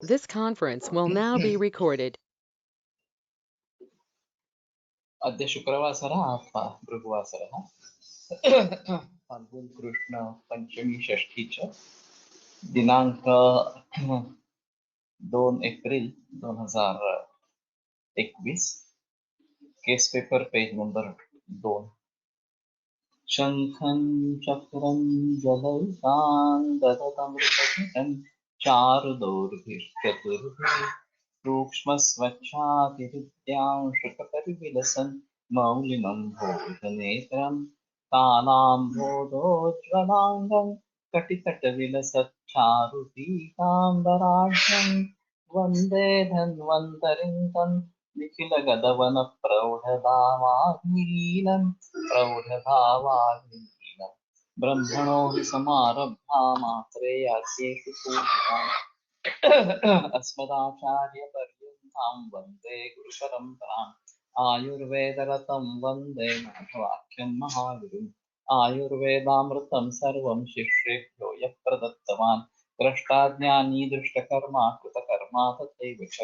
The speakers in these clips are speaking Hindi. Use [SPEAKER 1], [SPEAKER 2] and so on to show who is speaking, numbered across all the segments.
[SPEAKER 1] This conference will now be recorded.
[SPEAKER 2] अद्य शुक्रवासरः अथवा भृगुवासरः फाल्गुन कृष्ण पंचमी षष्ठी च दिनांक 2 April 2021 case paper page number 2 शंखं चक्रं गदैतान् ददतमृतघटं चारुदौर्भिश्चतुर्भिः सूक्ष्मस्वच्छातिहृद्यां शुकपरिविलसन् मौलिनं भोजनेत्रं तालाम्भोदोज्ज्वलाङ्गं कटितटविलसच्चारुपीताम्बराढ्यं वन्दे धन्वन्तरिं तं निखिलगदवनप्रौढधामाग्निलीनं प्रौढभावाग्निलीनं ब्रह्मणो हि समारब्धा मात्रेयास्येषु पूजिताम् अस्मदाचार्यपर्यन्तां वन्दे गुरुपरम्पराम् आयुर्वेदरतं वन्दे माधवाख्यं महागुरुम् आयुर्वेदामृतं सर्वं शिष्येभ्यो यः प्रदत्तवान् द्रष्टाज्ञानी दृष्टकर्मा कृतकर्मा तथैव च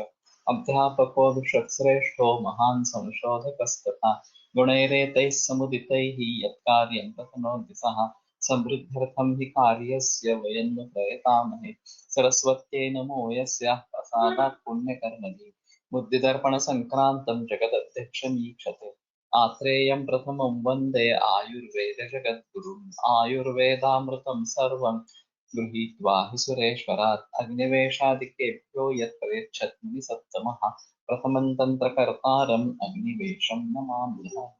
[SPEAKER 2] अध्यापको विश्वश्रेष्ठो महान् संशोधकस्तथा गुणैरेतैः समुदितैः यत्कार्यं तथनोति सः समृद्ध्यर्थं हि कार्यस्य वयं न प्रयतामहे सरस्वत्यै नमो यस्याः प्रसादात् पुण्यकर्मणि बुद्धिदर्पणसङ्क्रान्तं जगदध्यक्षमीक्षते आत्रेयं प्रथमं वन्दे आयुर्वेदजगद्गुरुम् आयुर्वेदामृतं सर्वं गृहीत्वा हि सुरेश्वरात् अग्निवेशादिकेभ्यो यत् प्रयच्छत् सत्तमः प्रथमं तन्त्रकर्तारम् अग्निवेशं नमाम्यहम्।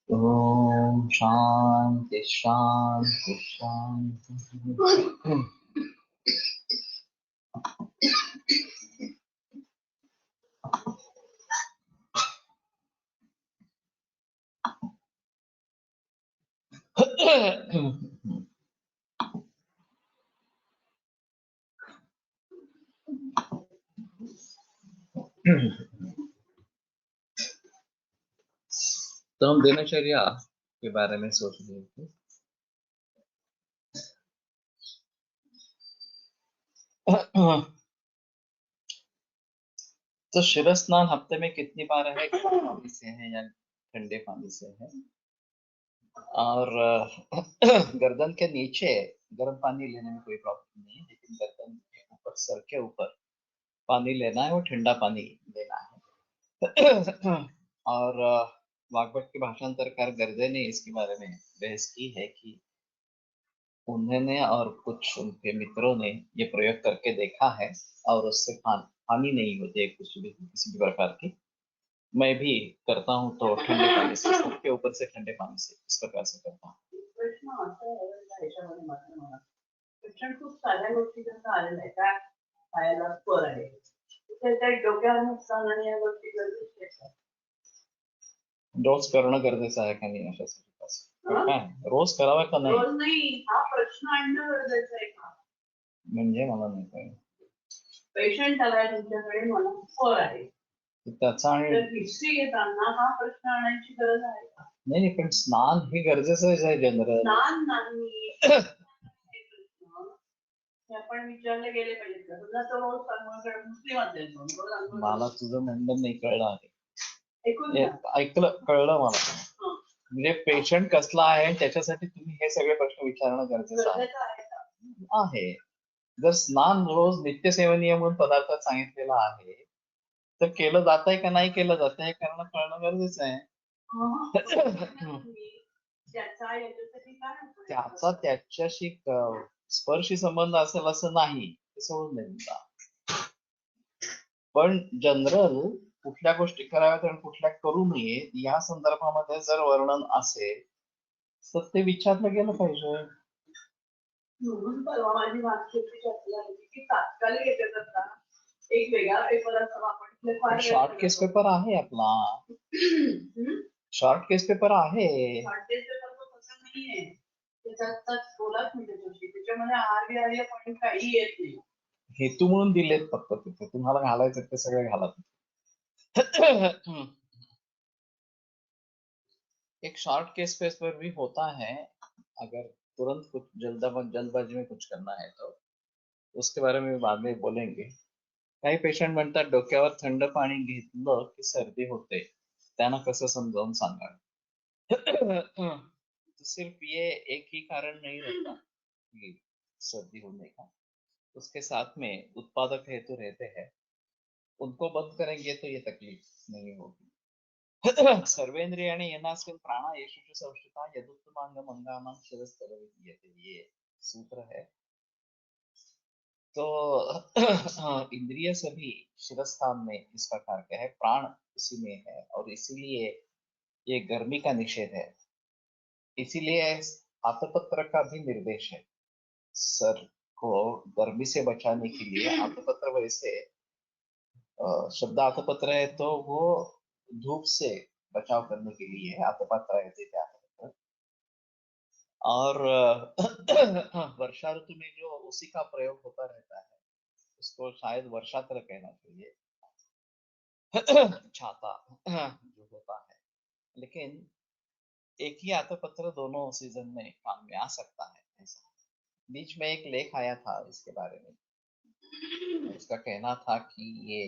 [SPEAKER 2] ओम शांति शांति शांति। तो हम दिनचर्या के बारे में सोच रहे थे। तो शिव स्नान हफ्ते में कितनी बार है? गर्म पानी से है या ठंडे पानी से है? और गर्दन के नीचे गर्म पानी लेने में कोई प्रॉब्लम नहीं है, लेकिन गर्दन के ऊपर, सर के ऊपर पानी लेना है, वो ठंडा पानी लेना है। और वाग्भट के भाषांतरकार गर्दे ने इसके बारे में बहस की है कि उन्होंने और कुछ उनके मित्रों ने ये प्रयोग करके देखा है और उससे हानि नहीं होती है किसी भी प्रकार की। मैं भी करता हूँ तो ठंडे पानी से, सर के ऊपर से ठंडे पानी से इस प्रकार से करता हूँ।
[SPEAKER 3] प्रश्न असा आहे ह्याच्यामध्ये मला शिक्षण खूप साऱ्या गोष्टींचा आलेला आहे त्या पायाला स्वर आहे त्या डोक्यावर नुकसान आणि या गोष्टी गरजेच्या आहेत.
[SPEAKER 2] रोज करणं गरजेचं आहे का नाही अशासाठी काय रोज करावा का नाही?
[SPEAKER 3] रोज नाही, हा प्रश्न आणणं गरजेचं आहे का
[SPEAKER 2] म्हणजे मला नाही कळलं.
[SPEAKER 3] पेशंट आलाय तुमच्याकडे, मला स्वर आहे,
[SPEAKER 2] त्याचा आणि
[SPEAKER 3] हिस्ट्री घेताना हा प्रश्न आणायची गरज आहे का?
[SPEAKER 2] नाही, पण स्नान हे गरजेचंच आहे जनरल.
[SPEAKER 3] स्नान नाही आपण विचारले गेले पाहिजे का? तुला तो रोज मुस्लिम असेल
[SPEAKER 2] मला तुझं म्हणणं नाही कळलं आहे.
[SPEAKER 3] ऐकून
[SPEAKER 2] ऐकलं, कळलं मला. म्हणजे पेशंट कसला आहे त्याच्यासाठी तुम्ही हे सगळे प्रश्न विचारणं गरजेचं आहे. जर स्नान रोज नित्यसेवनीय म्हणून पदार्थात सांगितलेला आहे तर केलं जात आहे का नाही केलं जात आहे हे कळणं गरजेचं आहे. त्याचा त्याच्याशी स्पर्शी संबंध असेल असं नाही, ते सोडून द्यायचा. पण जनरल कुठल्या गोष्टी कराव्यात आणि कुठल्या करू नयेत या संदर्भामध्ये जर वर्णन असेल तर ते विचारलं गेलं पाहिजे.
[SPEAKER 3] म्हणून परवा माझी मागची चर्चा झाली की तात्कालिक याच्याकरता एक वेगळा पेपर असावा. आपण इथले फार
[SPEAKER 2] शॉर्ट केस पेपर आहे आपला. शॉर्ट केस पेपर आहे.
[SPEAKER 3] शॉर्ट टेस्ट पेपर तो तसा नाहीये. त्याच्यात बोलाच म्हणजे जोशी त्याच्यामध्ये आर्य पॉईंट काही येत नाही.
[SPEAKER 2] हेतू म्हणून दिलेत फक्त तिथे. तुम्हाला घालायचं ते सगळे घाला. एक शॉर्ट केस पेपर भी होता है. अगर तुरंत कुछ जल्दबाजी में कुछ करना है तो उसके बारे में बाद में बोलेंगे. काही पेशंट म्हणतात डोक्यावर थंड पाणी घेतलं की सर्दी होते. त्यांना कसं समजावून सांगा. तो सिर्फ ये एक ही कारण नहीं रहता कि सर्दी होने का. उसके साथ में उत्पादक हेतु रहते हैं. उनको बंद करेंगे तो ये तकलीफ नहीं होगी. सर्वेंद्रियाणि येनास्मिन् प्राणा येषु च संस्थिता यदुत्तमांगमंगानां शिरस्तरविधीयते. ये सूत्र है. तो इंद्रिय सभी शिरस्थान में इस प्रकार के है. प्राण इसी में है और इसीलिए ये गर्मी का निषेध है. इसीलिए आतपत्र का भी निर्देश है. सर को गर्मी से बचाने के लिए आतपत्र, वैसे शब्द आतपत्र है तो वो धूप से बचाव करने के लिए आतपत्र है. और वर्षा ऋतु में जो उसी का प्रयोग होता रहता है उसको शायद वर्षात्र कहना चाहिए. छाता जो होता है. लेकिन एक ही आतपत्र दोनों सीजन में काम में आ सकता है. ऐसा बीच में एक लेख आया था इसके बारे में. उसका कहना था कि ये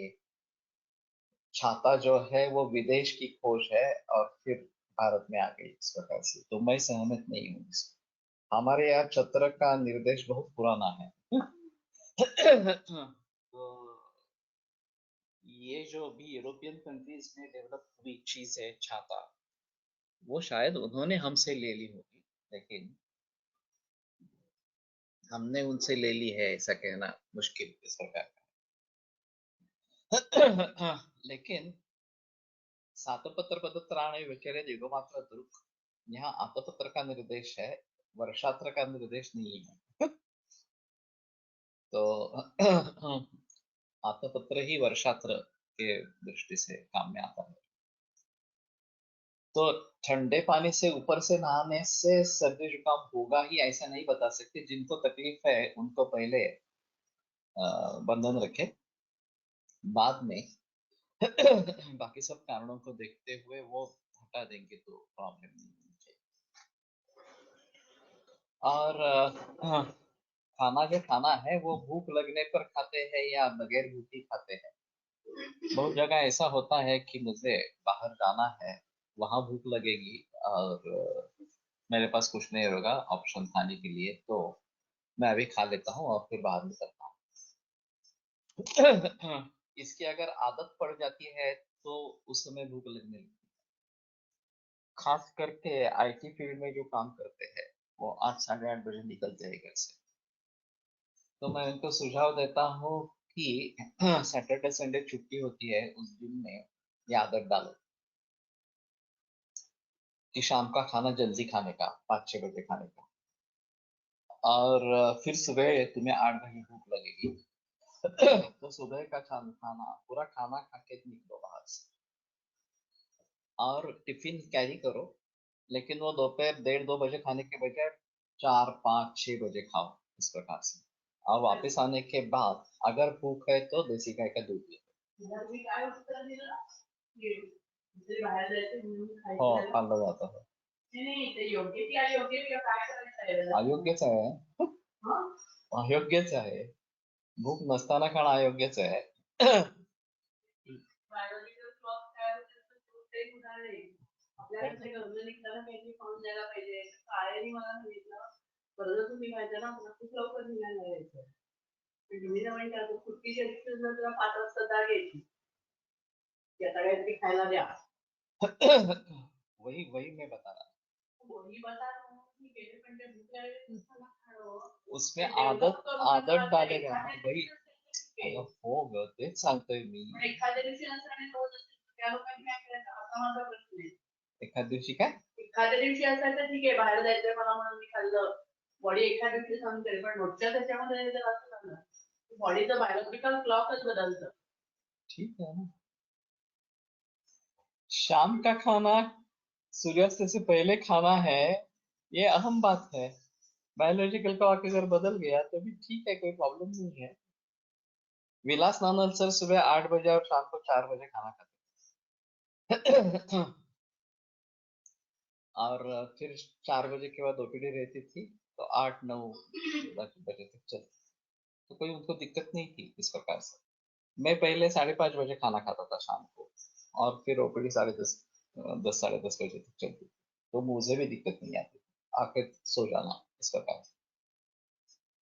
[SPEAKER 2] छाता जो है वो विदेश की खोज है और फिर भारत में आ गई इस प्रकार से. तो मैं सहमत नहीं हूँ. हमारे यहाँ छत्र का निर्देश बहुत पुराना है. तो ये जो भी यूरोपियन कंट्रीज में डेवलप हुई चीज है छाता, वो शायद उन्होंने हमसे ले ली होगी, लेकिन हमने उनसे ले ली है ऐसा कहना मुश्किल इस प्रकार का. लेकिन सातपत्र पदत्राणे विचरे दिगोमात्र दुर्ग. यहाँ आतपत्र का निर्देश है, वर्षात्र का निर्देश नहीं है. तो आतपत्र ही वर्षात्र के दृष्टि से काम में आता है. तो ठंडे पानी से ऊपर से नहाने से सर्दी जुकाम होगा ही ऐसा नहीं बता सकते. जिनको तकलीफ है उनको पहले बंधन रखे, बाद में बाकी सब कारणों को देखते हुए वो हटा देंगे तो प्रॉब्लम नहीं होनी चाहिए. और खाना जो खाना है वो भूख लगने पर खाते हैं या बगैर भूखी खाते हैं. बहुत जगह ऐसा होता है कि मुझे बाहर जाना है, वहां भूख लगेगी और मेरे पास कुछ नहीं होगा ऑप्शन खाने के लिए, तो मैं अभी खा लेता हूँ और फिर बाहर निकलता हूँ. इसकी अगर आदत पड़ जाती है तो उस समय भूख लगने लगती है. खास करके आईटी फील्ड में जो काम करते हैं वो 8 साढ़े 8 बजे निकलते हैं घर से. तो मैं उनको सुझाव देता हूँ कि सैटरडे संडे छुट्टी होती है, उस दिन में ये आदत डालो कि शाम का खाना जल्दी खाने का, 5-6 बजे खाने का. और फिर सुबह तुम्हें 8 बजे भूख लगेगी तो सुबह का खाना पूरा खाना खा के निकलो बाहर से. और टिफिन कैरी करो, लेकिन वो दोपहर 1:30-2 बजे खाने के बजाय 4-5-6 बजे खाओ इस प्रकार से. और वापस आने के बाद अगर भूख है तो देसी गाय का दूध ले.
[SPEAKER 3] मी काय उत्तर दिलं की जे बाहेर जायचं म्हणून
[SPEAKER 2] हो,
[SPEAKER 3] खायचं
[SPEAKER 2] खाल्लं जातं.
[SPEAKER 3] नाही ते योग्य की अयोग्य किंवा काय करायचं आहे?
[SPEAKER 2] अयोग्यच आहे.
[SPEAKER 3] हं?
[SPEAKER 2] अयोग्यच आहे. भूक नसताना खाणं अयोग्यच आहे.
[SPEAKER 3] बायोलॉजिकल क्लॉक काय होते तर ते उदाहरण आहे. आपल्याकडे गरज निघताना काहीतरी खाऊन जायला पाहिजे. काळेनी मला सांगितलं कर्ज तुम्ही पाहिजे ना मला खूप लवकर निघायला यायचं. तुम्ही ना म्हणजे आता सुट्टीच्या दिवशी जर तुला 5 वाजता जाग यायची की आता काहीतरी खायला द्या.
[SPEAKER 2] वही मैं बता रहा.
[SPEAKER 3] वही बता रहा हूँ कि मेरे पंडे भूख लगे खाना खाओ.
[SPEAKER 2] उसमें आदत डालेगा वही. हो ग, तेच सांगतोय मी.
[SPEAKER 3] एखाद्या दिवशी नसतं आणि रोज असतं त्या लोकांनी काय करायचं असा माझा प्रश्न आहे.
[SPEAKER 2] एखाद दिवशी काय?
[SPEAKER 3] एखाद्या दिवशी असेल तर ठीक आहे, बाहेर जायचंय मला म्हणून मी खाल्लं, बॉडी एखाद्या दिवशी सहन करेल, पण रोजच्या त्याच्यामध्ये जर असं झालं बॉडीचं बायोलॉजिकल क्लॉकच बदलतं.
[SPEAKER 2] ठीक है ना। शाम का खाना सूर्यास्त से पहले खाना है, ये अहम बात है। बायोलॉजिकल क्लॉक अगर बदल गया तो भी ठीक है, कोई प्रॉब्लम नहीं है। विलास नानल सर सुबह 8 बजे और शाम को 4 बजे खाना खाते और फिर 4 बजे के बाद ओपीडी रहती थी, तो 8-9 बजे तक चलती, तो कोई उनको दिक्कत नहीं थी इस प्रकार से। मैं पहले 5:30 बजे खाना खाता था शाम को, और फिर ओपीडी 10:30 साढ़े 10 बजे तक चलती थी, तो मुझे भी दिक्कत नहीं आती, आके सो जाना इस प्रकार से।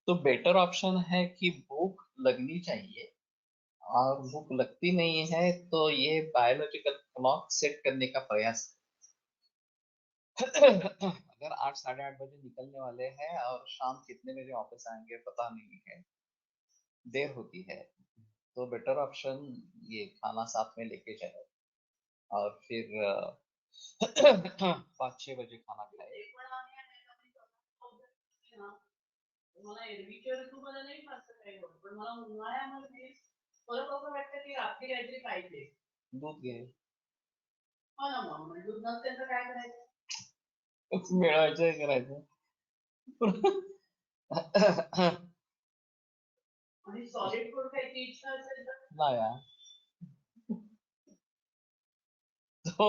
[SPEAKER 2] तो बेटर ऑप्शन है कि भूख लगनी चाहिए, और भूख लगती नहीं है तो ये बायोलॉजिकल क्लॉक सेट करने का प्रयास अगर 8 8:30 बजे निकलने वाले हैं और शाम कितने बजे ऑफिस आएंगे पता नहीं है, देर होती है, तो बेटर ऑप्शन ये खाना साथ में लेके जाए और फिर 5-6 बजे खाना खाए।
[SPEAKER 3] एक पण आम्ही आहे ना, मी स्वतः ना, मला एरवीच्या ऋतूमध्ये नाही फारसं काही होत, पण मला उन्हाळ्यामध्ये परत असं वाटतं की रात्री काहीतरी पाहिजे.
[SPEAKER 2] दूध घे,
[SPEAKER 3] हो ना, मग दूध नसेल तर काय करायचं?
[SPEAKER 2] मिळवायचं हे करायचं
[SPEAKER 3] आणि सॉलिड फूड खायची इच्छा असेल तर
[SPEAKER 2] ना यार। तो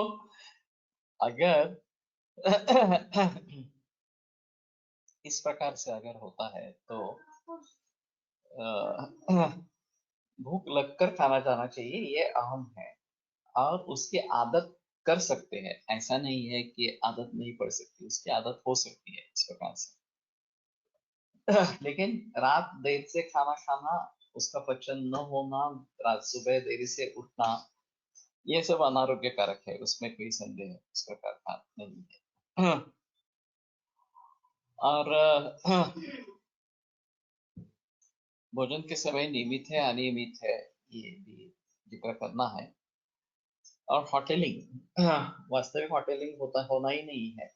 [SPEAKER 2] अगर इस प्रकार से अगर होता है तो भूख लगकर खाना जाना चाहिए, ये अहम है, और उसकी आदत कर सकते हैं, ऐसा नहीं है कि आदत नहीं पड़ सकती, उसकी आदत हो सकती है इस प्रकार से। लेकिन रात देर से खाना खाना, उसका पचन न होना, रात सुबह देरी से उठना, ये सब अनारोग्य कारक है, उसमें कोई संदेह इस प्रकार का नहीं है। और भोजन के समय नियमित है अनियमित है, ये भी जिक्र करना है। और होटलिंग, वास्तविक होटलिंग होना ही नहीं है,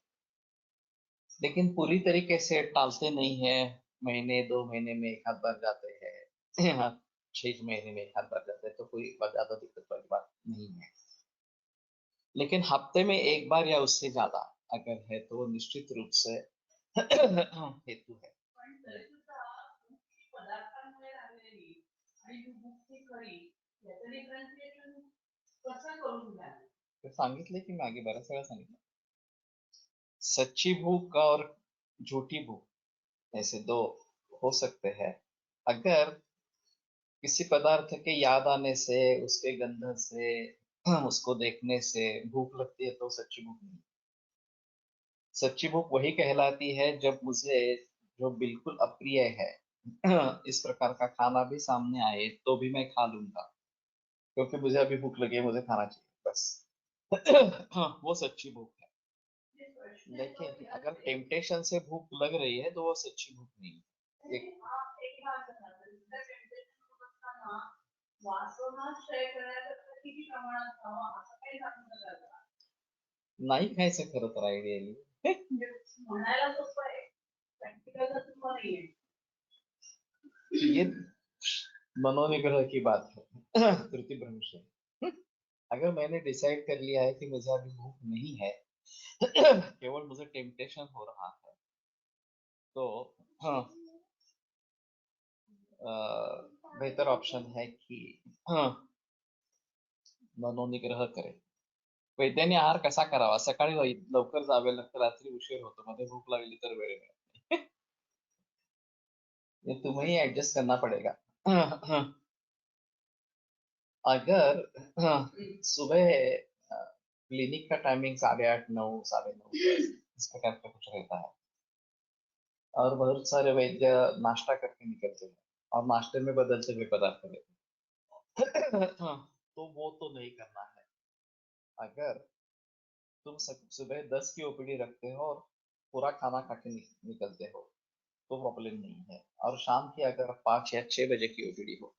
[SPEAKER 2] लेकिन पूरी तरीके से टालते नहीं है। महीने 2 महीने में एक आध बार जाते हैं 6 महीने में एक आध बार जाते हैं, तो कोई ज्यादा दिक्कत वाली बात नहीं है। लेकिन हफ्ते में एक बार या उससे ज्यादा अगर है तो वो निश्चित रूप से हेतु है।
[SPEAKER 3] पण तरी सुद्धा पदार्थांमुळे राहिलेली आणि जी भूक खरी याचं डिफरन्शिएशन कसं करून घ्याल?
[SPEAKER 2] तो सांगितले की मागे बऱ्याच वेळा सांगितलं, सच्ची भूख और झूठी भूख ऐसे दो हो सकते हैं। अगर किसी पदार्थ के याद आने से, उसके गंध से, उसको देखने से भूख लगती है तो सच्ची भूख नहीं। सच्ची भूख वही कहलाती है जब मुझे जो बिल्कुल अप्रिय है इस प्रकार का खाना भी सामने आए तो भी मैं खा लूंगा, क्योंकि मुझे अभी भूख लगी है, मुझे खाना चाहिए बस। वो सच्ची भूख है। लेकिन अगर टेम्पटेशन से भूक लग रही है तो वो सच्ची भूक नहीं है। एक
[SPEAKER 3] एक बात सांगा, टेम्पटेशन असताना वासनाक्षय करण्याकरता किती प्रमाणात खावं असं काही सांगू शकाल का?
[SPEAKER 2] नाही खायचं खरं तर आयडियली।
[SPEAKER 3] म्हणायला सोपं आहे, प्रॅक्टिकल तर सोपं नाहीये.
[SPEAKER 2] ये मनोनिग्रह की बात है, त्रुटि भ्रंश है। अगर मैंने डिसाइड कर लिया है कि मुझे अभी भूख नहीं है, केवल मुझे टेम्पटेशन हो रहा है, तो हाँ, बेहतर ऑप्शन है कि हाँ, मनोनिग्रह करे। वैद्याने आहार कसा करावा? सकाळी लवकर जावे लागतं, रात्री उशीर होतो, मध्ये भूक लागली तर वेळ मिळत नाही। ये तुम्हें ही एडजस्ट करना पड़ेगा। अगर सुबह क्लिनिक का टाइमिंग 8:30 9 9:30 इस प्रकार का कुछ रहता है, और बहुत सारे वैद्य नाश्ता करके निकलते हैं और नाश्ते में बदलते हुए पदार्थ लेते हैं। तो वो तो नहीं करना है। अगर तुम सुबह 10 की ओपीडी रखते हो और पूरा खाना खा के निकलते हो तो प्रॉब्लम नहीं है, और शाम की अगर 5 या 6 बजे की ओपीडी हो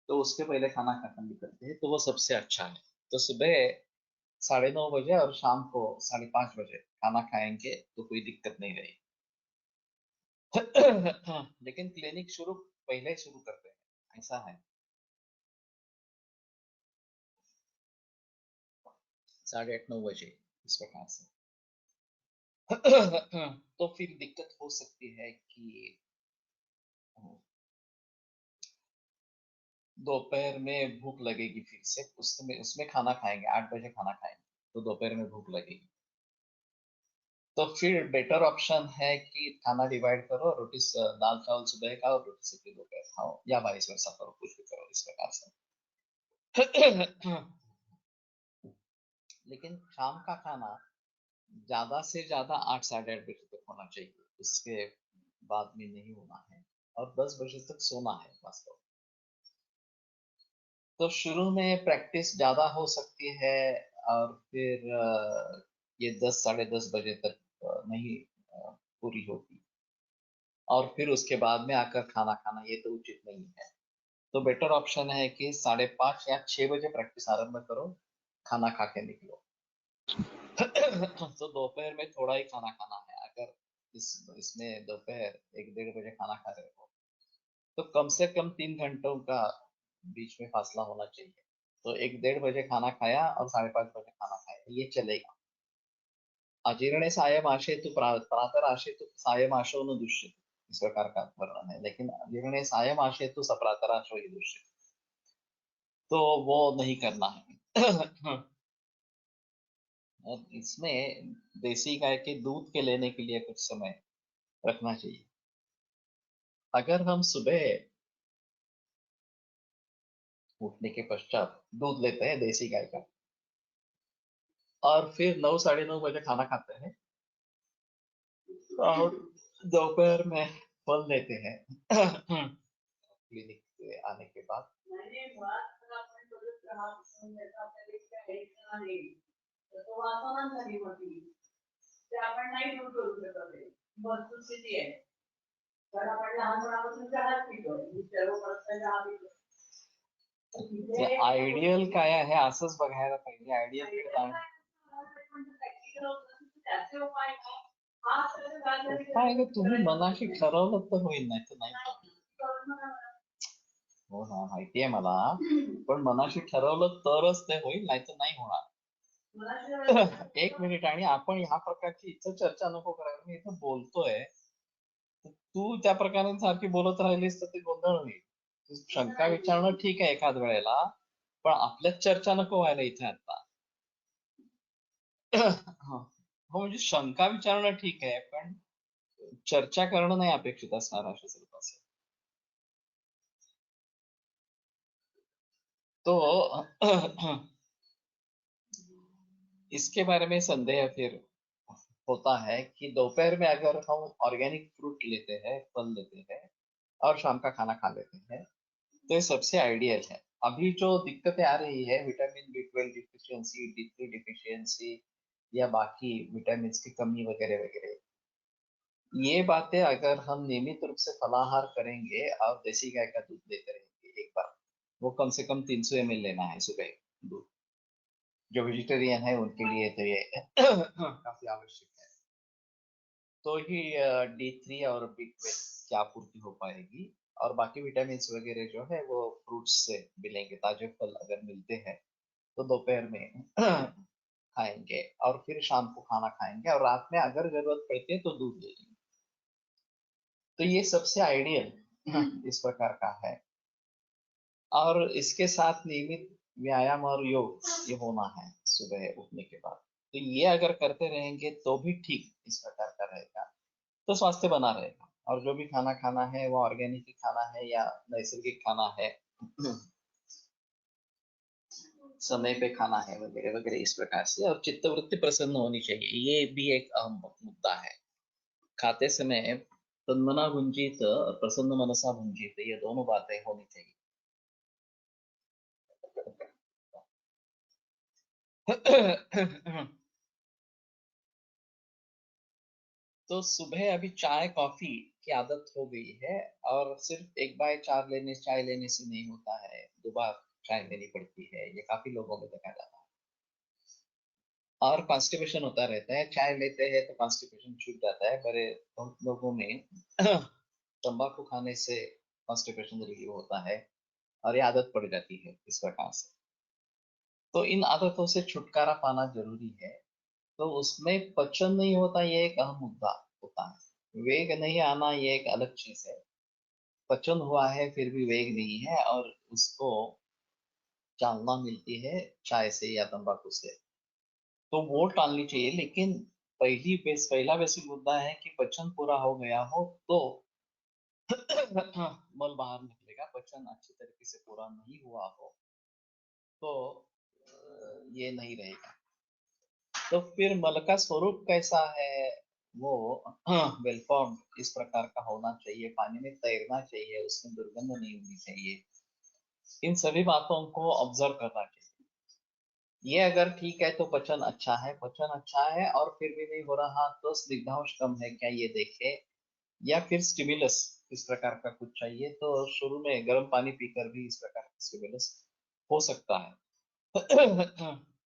[SPEAKER 2] तो उसके पहले खाना खाकर निकलते हैं तो वो सबसे अच्छा है। तो सुबह 9:30 बजे और शाम को 5:30 बजे खाना खाएंगे तो कोई दिक्कत नहीं रहेगी। लेकिन क्लिनिक शुरू पहले शुरू करते हैं, ऐसा है। 8:30-9 बजे इस प्रकार से। तो फिर दिक्कत हो सकती है कि दोपहर में भूख लगेगी, फिर से उसमें उसमें खाना खाएंगे, 8 बजे खाना खाएंगे तो दोपहर में भूख लगेगी। तो फिर बेटर ऑप्शन है कि खाना डिवाइड करो, रोटी दाल चावल सुबह खाओ, रोटी सब्जी दोपहर खाओ, या वाइस वर्सा करो, कुछ भी करो इस प्रकार से। लेकिन शाम का खाना ज्यादा से ज्यादा 8 साढ़े 8 बजे तक होना चाहिए, उसके बाद में नहीं होना है, और 10 बजे तक सोना है वास्तव में। तो शुरू में प्रैक्टिस ज्यादा हो सकती है, और फिर ये 10 साढ़े 10 बजे तक नहीं पूरी होती, और फिर उसके बाद में आकर खाना खाना ये तो उचित नहीं है। तो बेटर ऑप्शन है कि 5:30 या 6 बजे प्रैक्टिस आरंभ करो, खाना खा के निकलो। तो दोपहर में थोड़ा ही खाना खाना है। अगर इसमें दोपहर 1-1:30 बजे खाना खा रहे हो तो कम से कम 3 घंटों का बीच में फासला होना चाहिए। तो 1-1:30 बजे खाना खाया और 5:30 बजे खाना खाया, ये चलेगा। अजीर्णे सायम आशेतु प्रातर आशेतु सायम आशो न दुष्यति, इस प्रकार का वर्णन है। लेकिन अजीर्णे सायम आशेतु सप्रातर आशो ही दुष्यति, तो वो नहीं करना है। और इसमें देसी गाय के दूध के लेने के लिए कुछ समय रखना चाहिए। अगर हम सुबह उठने के पश्चात दूध लेते हैं देसी गाय का, और फिर 9 साढ़े 9 बजे खाना खाते हैं, और दोपहर में फल लेते हैं क्लिनिक से आने के बाद।
[SPEAKER 3] मैंने बात करा आपण बोलत राहा त्याचा आपल्याला काही ऐकणार नाही तर तो वाचवणार झाली होती ते आपण नाही दूर करू शकत आहे, वस्तुस्थिती आहे। कारण आपण लहानपणापासून चहाच पितो, मी सर्व प्रश्न चहा पितो।
[SPEAKER 2] आयडियल काय आहे असंच बघायला पाहिजे। आयडियल उपाय का तुम्ही मनाशी ठरवलं तर होईल, नाही तर नाही। हो ना, माहितीये मला, पण मनाशी ठरवलं तरच ते होईल, नाही तर नाही होणार। एक मिनिट, आणि आपण ह्या प्रकारची इथं चर्चा नको करायला, मी इथं बोलतोय, तू त्या प्रकारे सारखी बोलत राहिलीस तर ते गोंधळ होईल। शंका विचारणं ठीक आहे एखाद वेळेला, पण आपल्यात चर्चा नको व्हायला इथे आता। हो, म्हणजे शंका विचारणं ठीक आहे, पण चर्चा करणं नाही अपेक्षित असणार अशा स्वरूपाचं। तो इसके बारे में संदेह फिर होता है कि दोपहर में अगर हम ऑर्गेनिक फ्रूट लेते हैं, फल लेते हैं, और शाम का खाना खा लेते हैं, तो ये सबसे आइडियल है। अभी जो दिक्कतें आ रही है, vitamin B12 deficiency, D3 deficiency, या बाकी विटामिन की कमी वगैरह वगैरह, ये बातें अगर हम नियमित रूप से फलाहार करेंगे और देसी गाय का दूध लेते रहेंगे, एक बार वो कम से कम 300 ml लेना है सुबह दूध। जो वेजिटेरियन है उनके लिए तो ये काफी आवश्यक है। तो ही D3 और B12 की आपूर्ति हो पाएगी, और बाकी विटामिन वगैरह जो है वो फ्रूट्स से मिलेंगे। ताजे फल अगर मिलते हैं तो दोपहर में खाएंगे, और फिर शाम को खाना खाएंगे, और रात में अगर जरूरत पड़ती है तो दूध ले लेंगे। तो ये सबसे आइडियल इस प्रकार का है, और इसके साथ नियमित व्यायाम और योग ये होना है सुबह उठने के बाद। तो ये अगर करते रहेंगे तो भी ठीक इस प्रकार का रहेगा, तो स्वास्थ्य बना रहेगा। और जो भी खाना खाना है वो ऑर्गेनिक ही खाना है या नैसर्गिक खाना है, समय पे खाना है वगैरह वगैरह इस प्रकार से। और चित्तवृत्ति प्रसन्न होनी चाहिए, ये भी एक अहम मुद्दा है। खाते समय तन्मना भुंजित और प्रसन्न मनसा भुंजित, ये दोनों बातें होनी चाहिए। तो सुबह अभी चाय कॉफी की आदत हो गई है, और सिर्फ एक बार चाय लेने से नहीं होता है, 2 बार चाय लेनी पड़ती है, ये काफी लोगों में देखा जाता है। और कॉन्स्टिपेशन होता रहता है। चाय लेते हैं तो कॉन्स्टिपेशन छूट जाता है, पर बहुत लोगों में तंबाकू खाने से कॉन्स्टिपेशन रिलीव होता है और ये आदत पड़ जाती है इस प्रकार से। तो इन आदतों से छुटकारा पाना जरूरी है। तो उसमें पचन नहीं होता, ये एक अहम मुद्दा होता है। वेग नहीं आना ये एक अलग चीज है। पचन हुआ है फिर भी वेग नहीं है, और उसको चालना मिलती है चाय से या तंबाकू से, तो वो टालनी चाहिए। लेकिन पहला बेसिक मुद्दा है कि पचन पूरा हो गया हो तो मल बाहर निकलेगा। पचन अच्छी तरीके से पूरा नहीं हुआ हो तो ये नहीं रहेगा। तो फिर मल का स्वरूप कैसा है, वो वेल फॉर्म्ड इस प्रकार का होना चाहिए, पानी में तैरना चाहिए, उसमें दुर्गंध नहीं होनी चाहिए। इन सभी बातों को ऑब्जर्व करना चाहिए। ये अगर ठीक है तो पचन अच्छा है, पचन अच्छा है और फिर भी नहीं हो रहा तो स्निग्धांश कम है क्या ये देखे, या फिर स्टिमुलस इस प्रकार का कुछ चाहिए तो शुरू में गर्म पानी पीकर भी इस प्रकार का स्टिमुलस हो सकता है।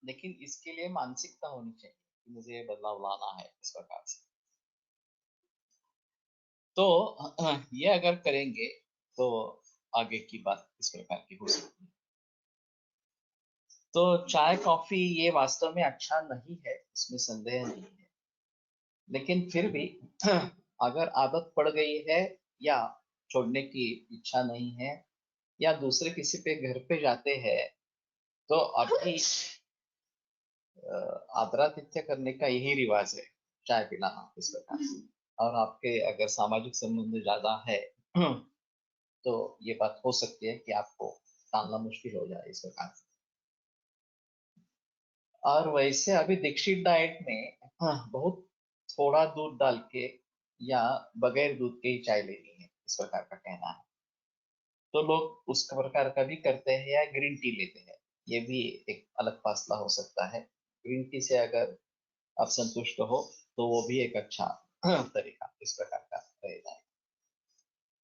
[SPEAKER 2] लेकिन इसके लिए मानसिकता होनी चाहिए कि मुझे ये बदलाव लाना है इस प्रकार से। तो ये अगर करेंगे तो आगे की बात इस प्रकार की हो सकती है। तो चाय कॉफी ये वास्तव में अच्छा नहीं है, इसमें संदेह नहीं है। लेकिन फिर भी अगर आदत पड़ गई है, या छोड़ने की इच्छा नहीं है, या दूसरे किसी पे घर पे जाते हैं, तो अभी आदरातिथ्य करने का यही रिवाज है, चाय पिलाना इस प्रकार से। और आपके अगर सामाजिक संबंध ज्यादा है तो ये बात हो सकती है कि आपको टालना मुश्किल हो जाए इस प्रकार से। और वैसे अभी दीक्षित डाइट में बहुत थोड़ा दूध डाल के या बगैर दूध के ही चाय लेनी है इस प्रकार का कहना है। तो लोग उस प्रकार का भी करते हैं या ग्रीन टी लेते हैं, ये भी एक अलग फासला हो सकता है। ग्रीन टी से अगर आप संतुष्ट हो तो वो भी एक अच्छा तरीका इस प्रकार का रहेगा।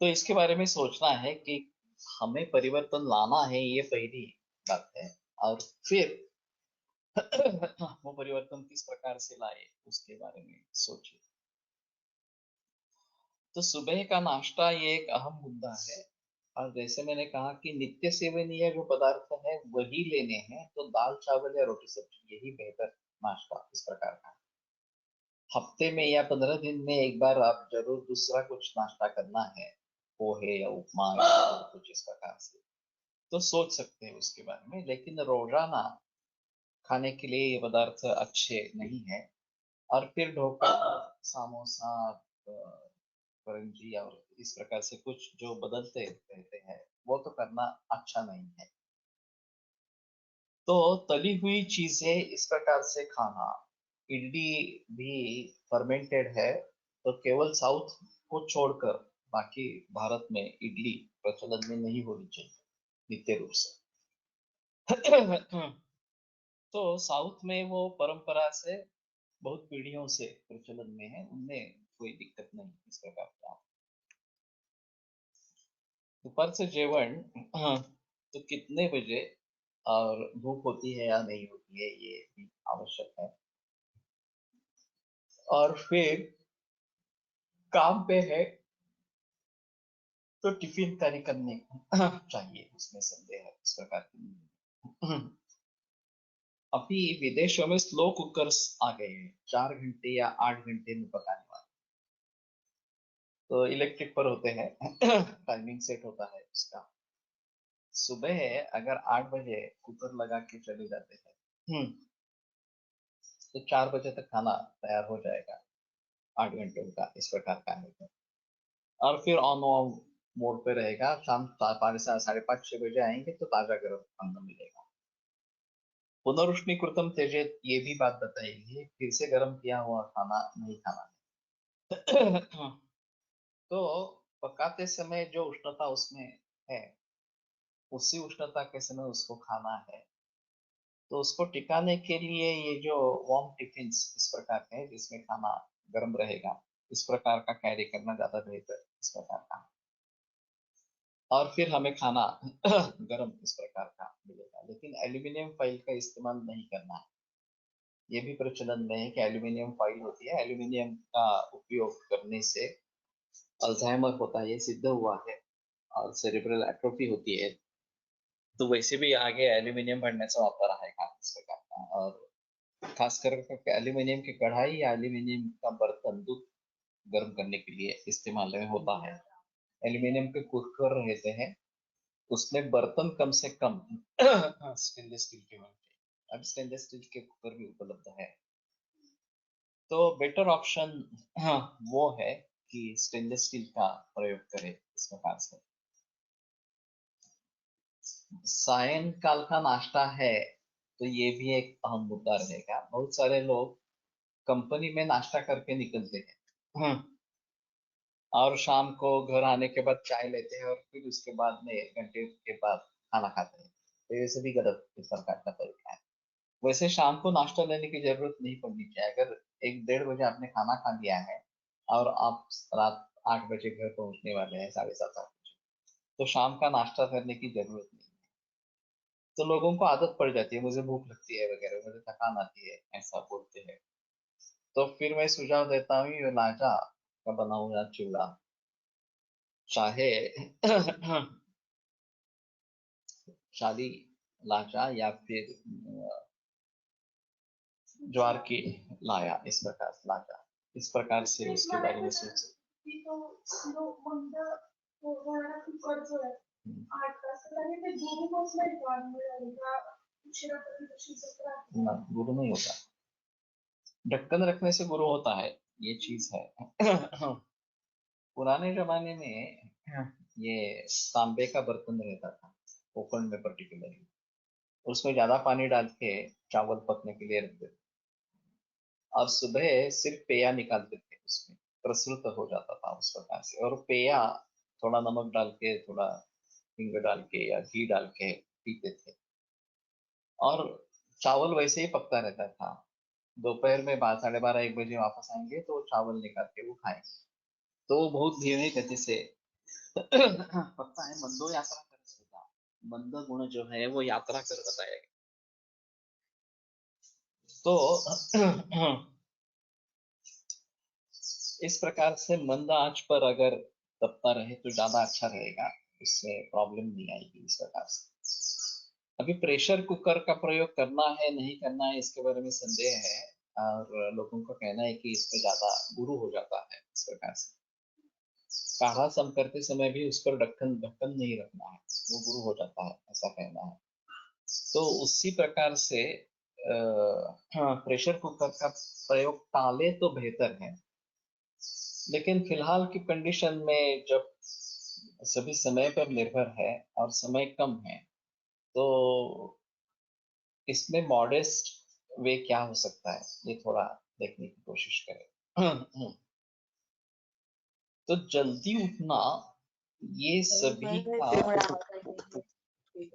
[SPEAKER 2] तो इसके बारे में सोचना है कि हमें परिवर्तन लाना है, ये पहली बात है। और फिर वो परिवर्तन किस प्रकार से लाए उसके बारे में सोचिए। तो सुबह का नाश्ता ये एक अहम मुद्दा है। और जैसे मैंने कहा कि नित्य सेवनीय जो पदार्थ है वही लेने हैं, तो दाल चावल या रोटी सब्जी यही बेहतर नाश्ता इस प्रकार का। हफ्ते में या 15 दिन में एक बार आप जरूर दूसरा कुछ नाश्ता करना है, पोहे या उपमा या कुछ इस प्रकार से, तो सोच सकते हैं उसके बारे में। लेकिन रोजाना खाने के लिए ये पदार्थ अच्छे नहीं है। और फिर ढोकला, समोसा, परंजी और इस प्रकार से कुछ जो बदलते रहते हैं, वो तो करना अच्छा नहीं है। तो तली हुई चीजें इस प्रकार से खाना, इडली भी फर्मेंटेड है, तो केवल साउथ को छोड़कर बाकी भारत में इडली प्रचलन में नहीं होनी चाहिए नित्य रूप से। तो साउथ में वो परंपरा से बहुत पीढ़ियों से प्रचलन में है, उनमें कोई दिक्कत नहीं इस प्रकार का। दोपहर से जेवण तो कितने बजे और भूख होती है या नहीं होती है ये भी आवश्यक है। और फिर काम पे है तो टिफिन कैरी करने चाहिए, उसमें संदेह है इस प्रकार की। अभी विदेशों में स्लो कुकर्स आ गए हैं, 4 घंटे या 8 घंटे में पकाने वाले। तो इलेक्ट्रिक पर होते हैं, टाइमिंग सेट होता है उसका। सुबह अगर 8 बजे कुकर लगा के चले जाते हैं, तो 4 बजे तक खाना तैयार हो जाएगा, 8 घंटे का इस प्रकार का है तो। और फिर ऑन ऑफ मोड पे रहेगा, शाम 5:30 5:30 6 बजे आएंगे तो ताजा गर्म खाना मिलेगा। पुनरुष्णीकृतम त्यजेत ये भी बात बताएगी, फिर से गर्म किया हुआ खाना नहीं खाना है। तो पकाते समय जो उष्णता उसमें है, उसी उष्णता के समय उसको खाना है। तो उसको टिकाने के लिए ये जो वार्म टिफिन इस प्रकार के हैं जिसमें खाना गर्म रहेगा, इस प्रकार का कैरी करना ज्यादा बेहतर इस प्रकार का। और फिर हमें खाना गर्म इस प्रकार का मिलेगा, लेकिन एल्यूमिनियम फाइल का इस्तेमाल नहीं करना है। ये भी प्रचलन में है कि एल्यूमिनियम फॉइल होती है, एल्यूमिनियम का उपयोग करने से अल्जाइमर होता है, ये सिद्ध हुआ है, और सेरिब्रल एट्रोफी होती है। तो वैसे भी आगे एल्यूमिनियम बढ़ने से वापर आएगा इस प्रकार का। और खासकर एल्यूमिनियम की कढ़ाई या एल्यूमिनियम का बर्तन दूध गर्म करने के लिए इस्तेमाल में होता है। एल्यूमिनियम के कुकर रहते हैं, उसमें बर्तन कम से कम स्टेनलेस स्टील के बनते हैं। अब स्टेनलेस स्टील के कुकर भी उपलब्ध है, तो बेटर ऑप्शन वो है कि स्टेनलेस स्टील का प्रयोग करें इस प्रकार से। सायंकाल का नाश्ता है, तो ये भी एक अहम मुद्दा रहेगा। बहुत सारे लोग कंपनी में नाश्ता करके निकलते हैं, और शाम को घर आने के बाद चाय लेते हैं, और फिर उसके बाद में 1 घंटे के बाद खाना खाते हैं। तो ये सभी गलत इस प्रकार का तरीका है। वैसे शाम को नाश्ता लेने की जरूरत नहीं पड़नी चाहिए। अगर 1-1:30 बजे आपने खाना खा लिया है और आप रात 8 बजे घर पहुंचने वाले हैं, 7:30-8 बजे, तो शाम का नाश्ता करने की जरूरत नहीं है। तो लोगों को आदत पड़ जाती है, मुझे भूख लगती है वगैरह, मुझे थकान आती है, ऐसा बोलते हैं। तो फिर मैं सुझाव देता हूँ, ये लाचा का बना हुआ चूड़ा, चाहे शादी लाचा या फिर ज्वार की लाया, इस प्रकार लाचा, इस प्रकार से उसके बारे में सोच सकते हैं। 8 तास ना, गुरु नहीं होता। ढक्कन रखने से गुरु होता है, ये चीज है। पुराने जमाने में ये तांबे का बर्तन रहता था, कोकण में पर्टिकुलरली, उसमें ज्यादा पानी डाल के चावल पकने के लिए रखते थे, और सुबह सिर्फ पेया निकालते थे, उसमें प्रसुत हो जाता था उस प्रकार से। और पेया थोड़ा नमक डाल के, थोड़ा हिंग डाल के या घी डाल के पीते थे, और चावल वैसे ही पकता रहता था। दोपहर में 12:30-1 बजे वापस आएंगे तो चावल निकाल के वो खाएंगे, तो वो बहुत धीमी गति से पकता है। मंदो यात्रा कर सकता, मंद गुण जो है वो यात्रा कर बताएगा। तो इस प्रकार से मंद आंच पर अगर तपता रहे तो ज्यादा अच्छा रहेगा, इससे प्रॉब्लम नहीं आएगी इस प्रकार से। अभी प्रेशर कुकर का प्रयोग करना है नहीं करना है, इसके बारे में संदेह है, और लोगों का कहना है कि इसमें ज्यादा गुरु हो जाता है इस प्रकार से। काढ़ा सम करते समय भी उस पर ढक्कन ढक्कन नहीं रखना है, वो गुरु हो जाता है, ऐसा कहना है। तो उसी प्रकार से प्रेशर कुकर का प्रयोग टाले तो बेहतर है। लेकिन फिलहाल की कंडीशन में जब सभी समय पर निर्भर है और समय कम है, तो इसमें मॉडेस्ट वे क्या हो सकता है, ये थोड़ा देखने की कोशिश करें। तो जल्दी उठना, ये सभी का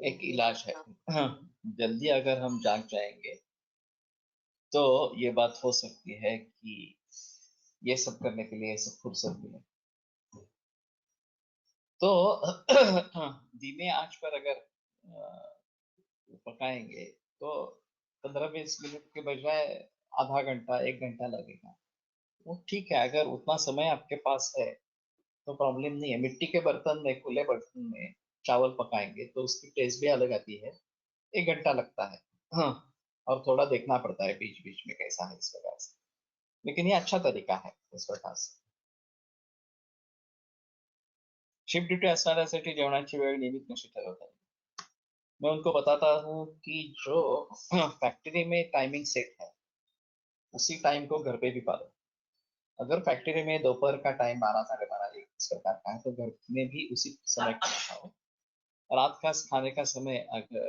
[SPEAKER 2] एक इलाज है। जल्दी अगर हम जाग जाएंगे तो ये बात हो सकती है कि ये सब करने के लिए सब फुर्सत मिले। तो धीमे आंच पर अगर पकाएंगे तो 15-20 मिनट के बजाय आधा घंटा 1 घंटा लगेगा। वो ठीक है, अगर उतना समय आपके पास है तो प्रॉब्लम नहीं है। मिट्टी के बर्तन में, खुले बर्तन में चावल पकाएंगे तो उसकी टेस्ट भी अलग आती है। 1 घंटा लगता है, हाँ, और थोड़ा देखना पड़ता है बीच बीच में कैसा है इस प्रकार से। लेकिन ये अच्छा तरीका है इस प्रकार से। शिफ्ट ड्यूटी असणाऱ्यासाठी जेवणाची वेळ नियमित कशी ठरवता येईल? मैं उनको बताता हूँ कि जो फैक्ट्री में टाइमिंग सेट है, उसी टाइम को घर पे भी पालो। अगर फैक्ट्री में दोपहर का टाइम 12, 12:30, 1 इस प्रकार का है, तो घर में भी उसी समय खाना खाओ। रात का खाने का समय अगर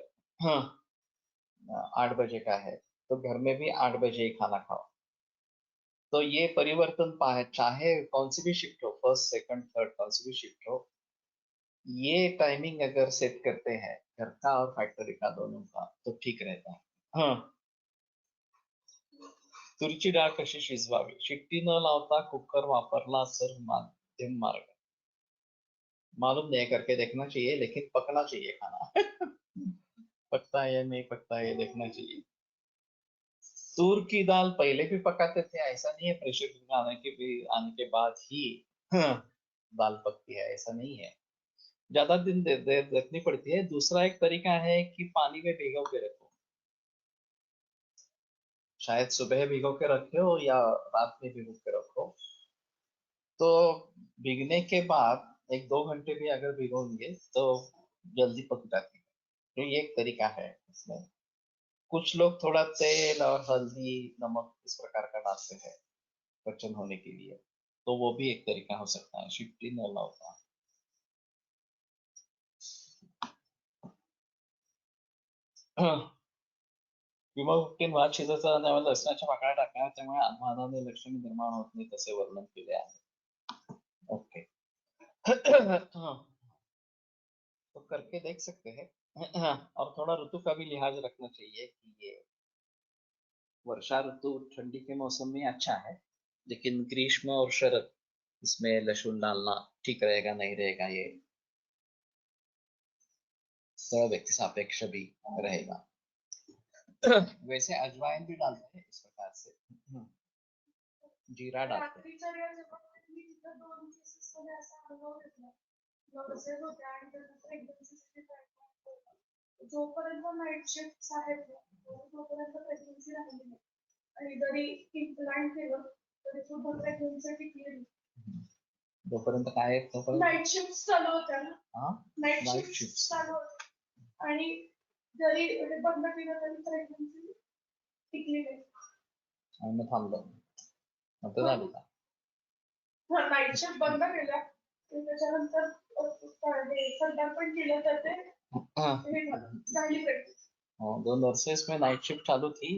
[SPEAKER 2] 8 बजे का है, तो घर में भी 8 बजे ही खाना खाओ। तो ये परिवर्तन पाए, चाहे कौन सी भी शिफ्ट हो, फर्स्ट सेकंड थर्ड कौन सी भी शिफ्ट हो, ये टाइमिंग अगर सेट करते हैं घर का और फैक्ट्री का दोनों का, तो ठीक रहता है। तुरीची डाळ कशी शिजवावी? शिट्टी न लावता कुकर वापरला तर मध्यम मार्ग। मालूम नहीं, करके देखना चाहिए, लेकिन पकना चाहिए खाना। पकता है या नहीं पकता है ये देखना चाहिए। तूर की दाल पहले भी पकाते थे, ऐसा नहीं है प्रेशर कुकर आने के बाद ही दाल पकती है, ऐसा नहीं है। ज्यादा दिन देर रखनी पड़ती है। दूसरा एक तरीका है कि पानी में भिगो के रखो, शायद सुबह भिगो के रखे हो या रात में भिगो के रखो, तो भीगने के बाद 1-2 घंटे भी अगर भिगोगे तो जल्दी पक जाती है। तो ये एक तरीका है इसमें। कुछ लोग थोड़ा तेल और हल्दी नमक इस प्रकार का डालते हैं पचन होने के लिए, तो वो भी एक तरीका हो सकता है, शिफ्टी न होता। किंवा फुकटीन भात शिजत त्यामुळे लसणाच्या पाकळ्या टाका, त्यामुळे आत्मादाने लक्षणे निर्माण होत नाही, तसे वर्णन केले आहे। ओके। तो करके देख सकते हैं। और थोड़ा ऋतु का भी लिहाज रखना चाहिए कि ये वर्षा ऋतु ठंडी के मौसम में अच्छा है, लेकिन ग्रीष्म और शरद इसमें लहसुन डालना ठीक रहेगा नहीं रहेगा, ये सब व्यक्ति सापेक्ष भी रहेगा। वैसे अजवाइन भी डालते हैं इस प्रकार से, जीरा डालते हैं।
[SPEAKER 3] रात्रीच्या वेळेस जेव्हा मी तिथं 2 केसेसमध्ये असा अनुभव घेतला. नर्सेस होत्या आणि त्यांना प्रेग्नन्सीसाठी ट्रीटमेंट होतं. जोपर्यंत नाईट शिफ्ट्स आहेत ना, तोपर्यंत प्रेग्नन्सी राहिली नाही. आणि जरी इम्प्लांट केलं तरी सुद्धा प्रेग्नन्सी टिकली नाही.
[SPEAKER 2] जोपर्यंत काय आहे तोपर्यंत
[SPEAKER 3] नाईट शिफ्ट्स चालू होत्या ना,
[SPEAKER 2] हा
[SPEAKER 3] नाईट
[SPEAKER 2] नाईट
[SPEAKER 3] शिफ्ट्स
[SPEAKER 2] शिफ्ट
[SPEAKER 3] चालू होत्या आणि जरी हे बंद केलं तरी प्रेग्नन्सी टिकली नाही.
[SPEAKER 2] आणि मग थांबलं, मग ते झालं का?
[SPEAKER 3] नाईट शिफ्ट बंद केल्या त्याच्यानंतर संध्याकाळी केलं तर ते झाली प्रेग्नन्सी।
[SPEAKER 2] हाँ, 2 नर्सेस में नाइट शिफ्ट चालू थी।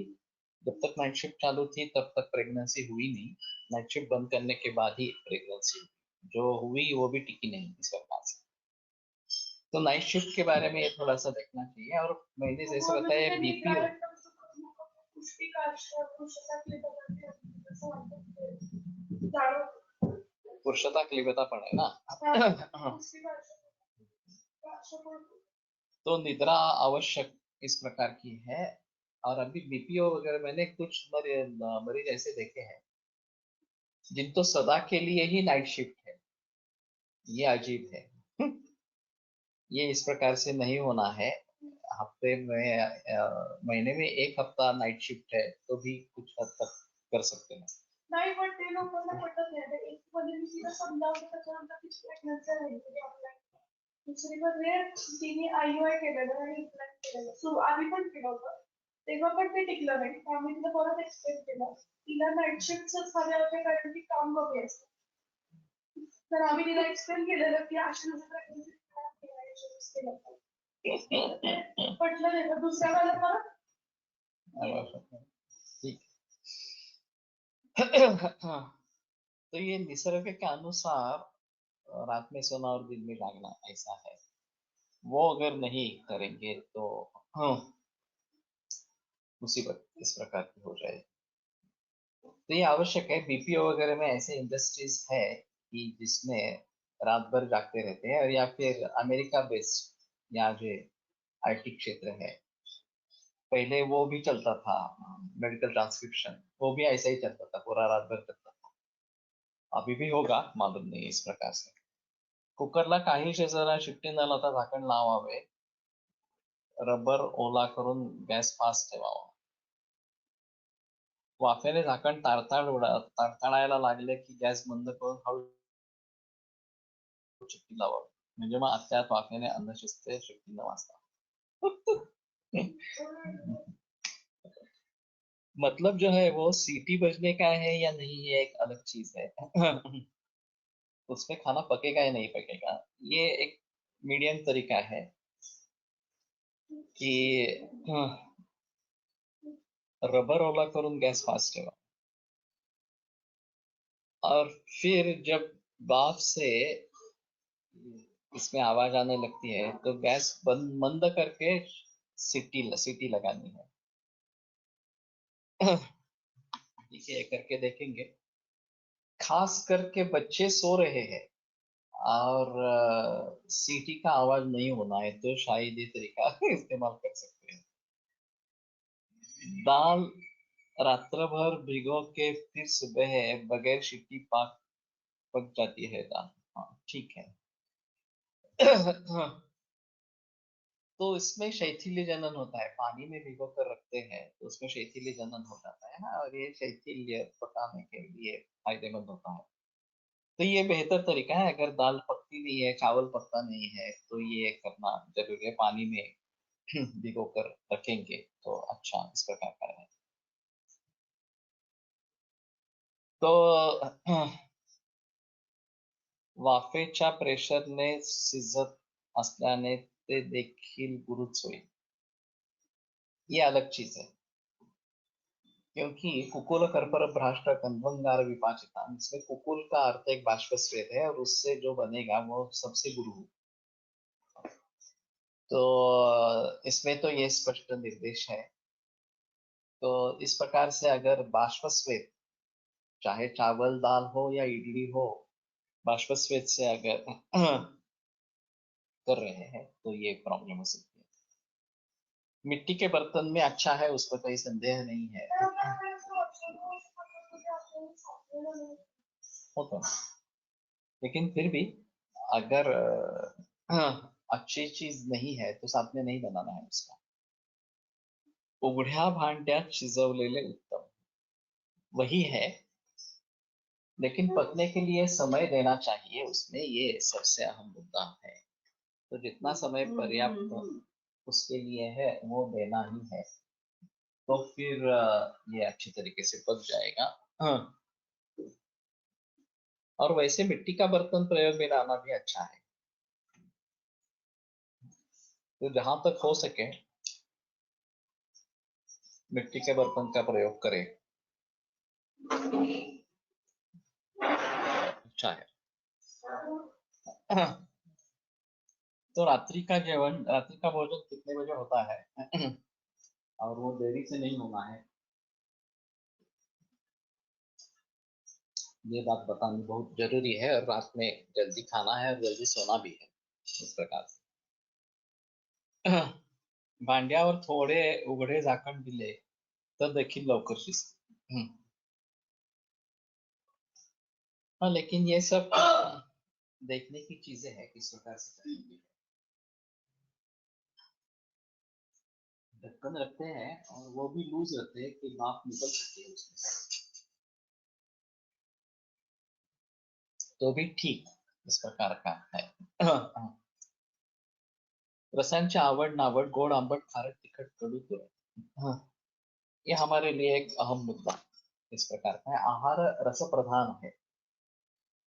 [SPEAKER 2] जब तक नाइट शिफ्ट चालू थी तब तक प्रेगनेंसी हुई नहीं। नाइट शिफ्ट बंद करने के बाद ही प्रेगनेंसी जो हुई वो भी टिकी नहीं इस प्रकार से। तो नाइट शिफ्ट के बारे में ये थोड़ा सा देखना चाहिए। और मैंने जैसे बताया बीपीओ पुरुषता क्लिबता पण है ना। तो निद्रा आवश्यक इस प्रकार की है। और अभी बीपीओ वगैरह मैंने कुछ मरीज ऐसे देखे हैं जिनको सदा के लिए ही नाइट शिफ्ट है। ये अजीब है। ये इस प्रकार से नहीं होना है। हफ्ते में महीने में 1 हफ्ता नाइट शिफ्ट है तो भी कुछ हद तक कर सकते हैं।
[SPEAKER 3] नाही पण ते लोकांना पटत नाही. एक मध्ये मी तिला समजावलं त्याच्यानंतर तिची प्रेग्नन्सी राहिली ऑनलाईन. दुसरीमध्ये तिने आययूआय केलेलं आणि इम्प्लांट केलेलं. सो आम्ही पण केलं होतं. तेव्हा पण ते टिकलं नाही. आम्ही तिला परत एक्सप्लेन केलं. तिला नाईट शिफ्टच हव्या होत्या कारण की काम कमी असतं. तर आम्ही तिला एक्सप्लेन केलेलं की अशी प्रेग्नन्सी केलं. पटलं नाही तर दुसऱ्या वेळेला परत
[SPEAKER 2] ठीक। तो ये निसर्ग के अनुसार रात में सोना और दिन में जागना ऐसा है। वो अगर नहीं करेंगे तो मुसीबत इस प्रकार की हो जाएगी। तो ये आवश्यक है। बीपीओ वगैरह में ऐसे इंडस्ट्रीज है कि जिसमें रात भर जागते रहते हैं, और या फिर अमेरिका बेस्ड यहाँ जो आईटी क्षेत्र है, पहले वो भी चलता था, मेडिकल ट्रांसक्रिप्शन वो भी ऐसा ही चलता था, पूरा रात भर चलता था। अभी भी होगा मालूम नहीं इस प्रकार से। कुकरला काही शिजला शिट्टी न लावता झाकण लावावे, रबर ओला करून गॅस फास्ट ठेवावा, वाफेने झाकण ताडताडायला लागले की गॅस बंद करून हळू शिट्टी लावावी, म्हणजे मग त्यात वाफेने अन्न शिजते, शिट्टी न वाजता। मतलब जो है वो सीटी बजने का है या नहीं, ये एक अलग चीज है। उसमें खाना पकेगा या नहीं पकेगा, ये एक मीडियम तरीका है कि रबर ओला करून गैस फास्ट ठेवा, और फिर जब भाप से इसमें आवाज आने लगती है तो गैस बंद करके सीटी लगानी है। ठीक है, करके देखेंगे। खास करके बच्चे सो रहे हैं और सीटी का आवाज नहीं होना है तो शायद ये तरीका इस्तेमाल कर सकते हैं। दाल रात्र भर भिगो के फिर सुबह बगैर सीटी पक जाती है दाल। हाँ ठीक है। तो इसमें शैथिल्य जनन होता है, पानी में भिगो कर रखते हैं तो उसमें शैथिल्य जनन हो जाता है ना, और ये शैथिल्य पकाने के लिए फायदेमंद होता है। तो ये बेहतर तरीका है, अगर दाल पकती नहीं है, चावल पकता नहीं है, तो ये करना जरूरी है, पानी में भिगो कर रखेंगे तो अच्छा इस प्रकार का है। तो वाफेच्या प्रेशरने शिजत असल्याने ते देखील गुरुच होईल, ये अलग चीज है, क्योंकि कुकुल कर्पर भ्राष्ट कंदंगार विपाचिता, इसमें कुकुल का अर्थ एक बाष्पस्वेद है और उससे जो बनेगा वो सबसे गुरु। तो इसमें तो ये स्पष्ट निर्देश है। तो इस प्रकार से अगर बाष्पस्वेद, चाहे चावल दाल हो या इडली हो, बाष्पस्वेद से अगर कर रहे हैं तो ये प्रॉब्लम हो सकती है। मिट्टी के बर्तन में अच्छा है, उस पर कोई संदेह नहीं है। हो तो, लेकिन फिर भी अगर अच्छी चीज नहीं है तो साथ में नहीं बनाना है उसका। उघड्या भांड्यात शिजवलेले उत्तम, वही है, लेकिन पकने के लिए समय देना चाहिए उसमें, ये सबसे अहम मुद्दा है। तो जितना समय पर्याप्त उसके लिए है वो देना ही है, तो फिर ये अच्छी तरीके से पक जाएगा। और वैसे मिट्टी का बर्तन प्रयोग में लाना भी अच्छा है, तो जहां तक हो सके मिट्टी के बर्तन का प्रयोग करें, अच्छा है। तो रात्रि का भोजन कितने बजे होता है? और वो देरी से नहीं होना है, ये बात बतानी बहुत जरूरी है, और रात में जल्दी खाना है और जल्दी सोना भी है इस प्रकार से। भांड्यावर थोडे उघडे झाकण दिले तर देखील लवकर शिजते। हाँ, लेकिन ये सब देखने की चीजें हैं किस प्रकार से करेंगे। ढक्कन रखते हैं और वो भी लूज रखते हैं कि भाप निकल सकती है उसमें से, तो भी ठीक इस प्रकार का है। रसांची आवड नावड, गोड आंबट खारट तिखट कडू तुरट, हाँ, ये हमारे लिए एक अहम मुद्दा इस प्रकार का है। आहार रस प्रधान है,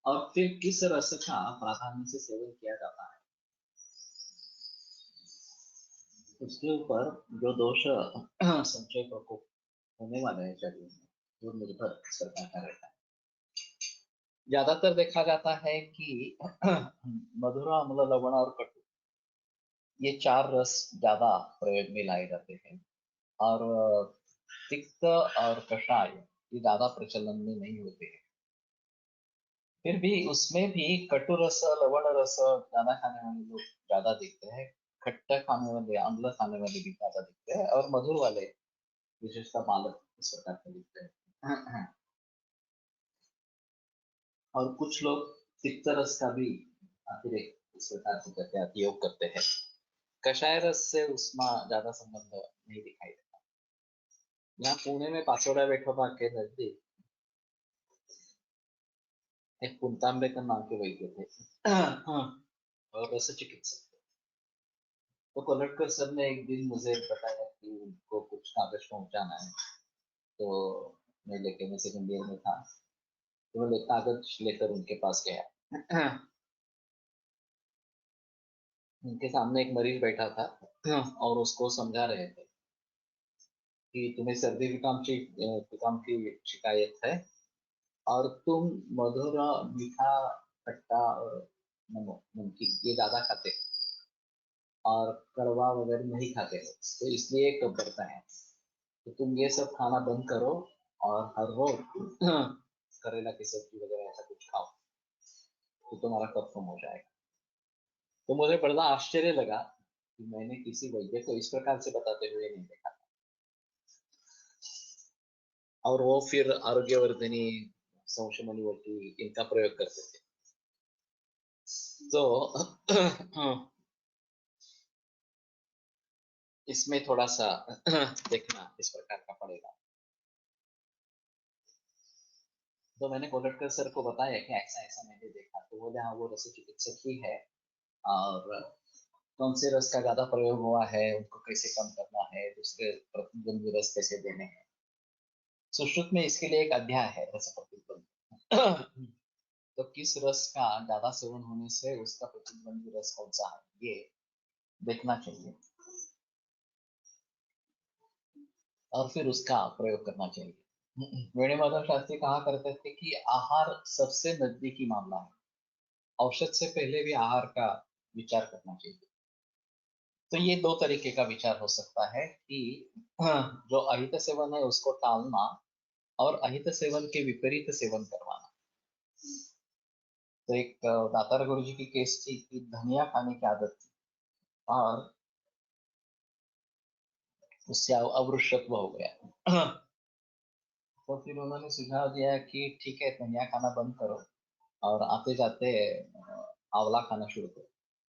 [SPEAKER 2] और फिर किस रस का प्राधान्य से सेवन किया जाता है उसके ऊपर जो दोष संचय प्रकोप होने वाले हैं शरीर में, वो निर्भर इस प्रकार का रहता है। ज्यादातर देखा जाता है कि मधुर, अम्ल, लवण और कटु, ये चार रस ज्यादा प्रयोग में लाए जाते हैं, और तिक्त और कषाय ये ज्यादा प्रचलन में नहीं होते हैं। फिर भी उसमें भी कटु रस, लवण रस ज्यादा खाने वाले लोग ज्यादा दिखते हैं, खट्टा खाने वाले, अम्ल खाने वाले भी ज्यादा दिखते हैं, और मधुर वाले विशेषता बालक इस प्रकार के दिखते हैं। और कुछ लोग तिक्त रस का भी अतिरिक्त इस प्रकार से करते हैं, उपयोग करते हैं। कषाय रस से उसमें ज्यादा संबंध नहीं दिखाई देता। यहाँ पुणे में पाचोड़ा वेठोबा के नजदीक एक पुंतांबेकर नाम के वैद्य थे, और रस चिकित्सक थे। तो कोलटकर सर ने एक दिन मुझे बताया कि उनको कुछ कागज पहुंचाना है, तो मैं सेकंड ईयर में था, तो मैं कागज लेकर उनके पास गया। उनके सामने एक मरीज बैठा था और उसको समझा रहे थे कि तुम्हें सर्दी जुकाम की शिकायत है, और तुम मधुर, मीठा, खट्टा और नमकीन ये ज्यादा खाते हो, और कड़वा वगैरह नहीं खाते हो, तो इसलिए कब बढ़ता है, तो तुम ये सब खाना बंद करो और हर रोज करेला की सब्जी वगैरह ऐसा कुछ खाओ, तो तुम्हारा कब कम हो जाएगा। तो मुझे बड़ा आश्चर्य लगा कि मैंने किसी वैद्य को इस प्रकार से बताते हुए नहीं देखा। और वो फिर आरोग्यवर्धिनी, संशमनी वटी इनका प्रयोग करते थे। तो इसमें थोड़ा सा देखना इस प्रकार का पड़ेगा। तो मैंने कोलटकर सर को बताया कि ऐसा ऐसा मैंने देखा, तो बोले हाँ वो रस चिकित्सक ही है, और कौन से रस का ज्यादा प्रयोग हुआ है, उनको कैसे कम करना है, दूसरे प्रतिद्वंदी रस कैसे देने हैं। सुश्रुत में इसके लिए एक अध्याय है रस प्रतिद्वंदी। तो किस रस का ज्यादा सेवन होने से उसका प्रतिद्वंदी रस कौन सा है, ये देखना चाहिए और फिर उसका प्रयोग करना चाहिए। वेणुमाधव शास्त्री कहा करते थे कि आहार सबसे नजदीकी मामला है, औषध से पहले भी आहार का विचार करना चाहिए। तो ये दो तरीके का विचार हो सकता है कि जो अहित सेवन है उसको टालना और अहित सेवन के विपरीत सेवन करवाना। तो एक दातार गुरु जी की केस थी कि धनिया खाने की आदत थी और उससे अवृषत्व हो गया। तो फिर उन्होंने सुझाव दिया कि ठीक है, धनिया खाना बंद करो और आते जाते आंवला खाना शुरू करो,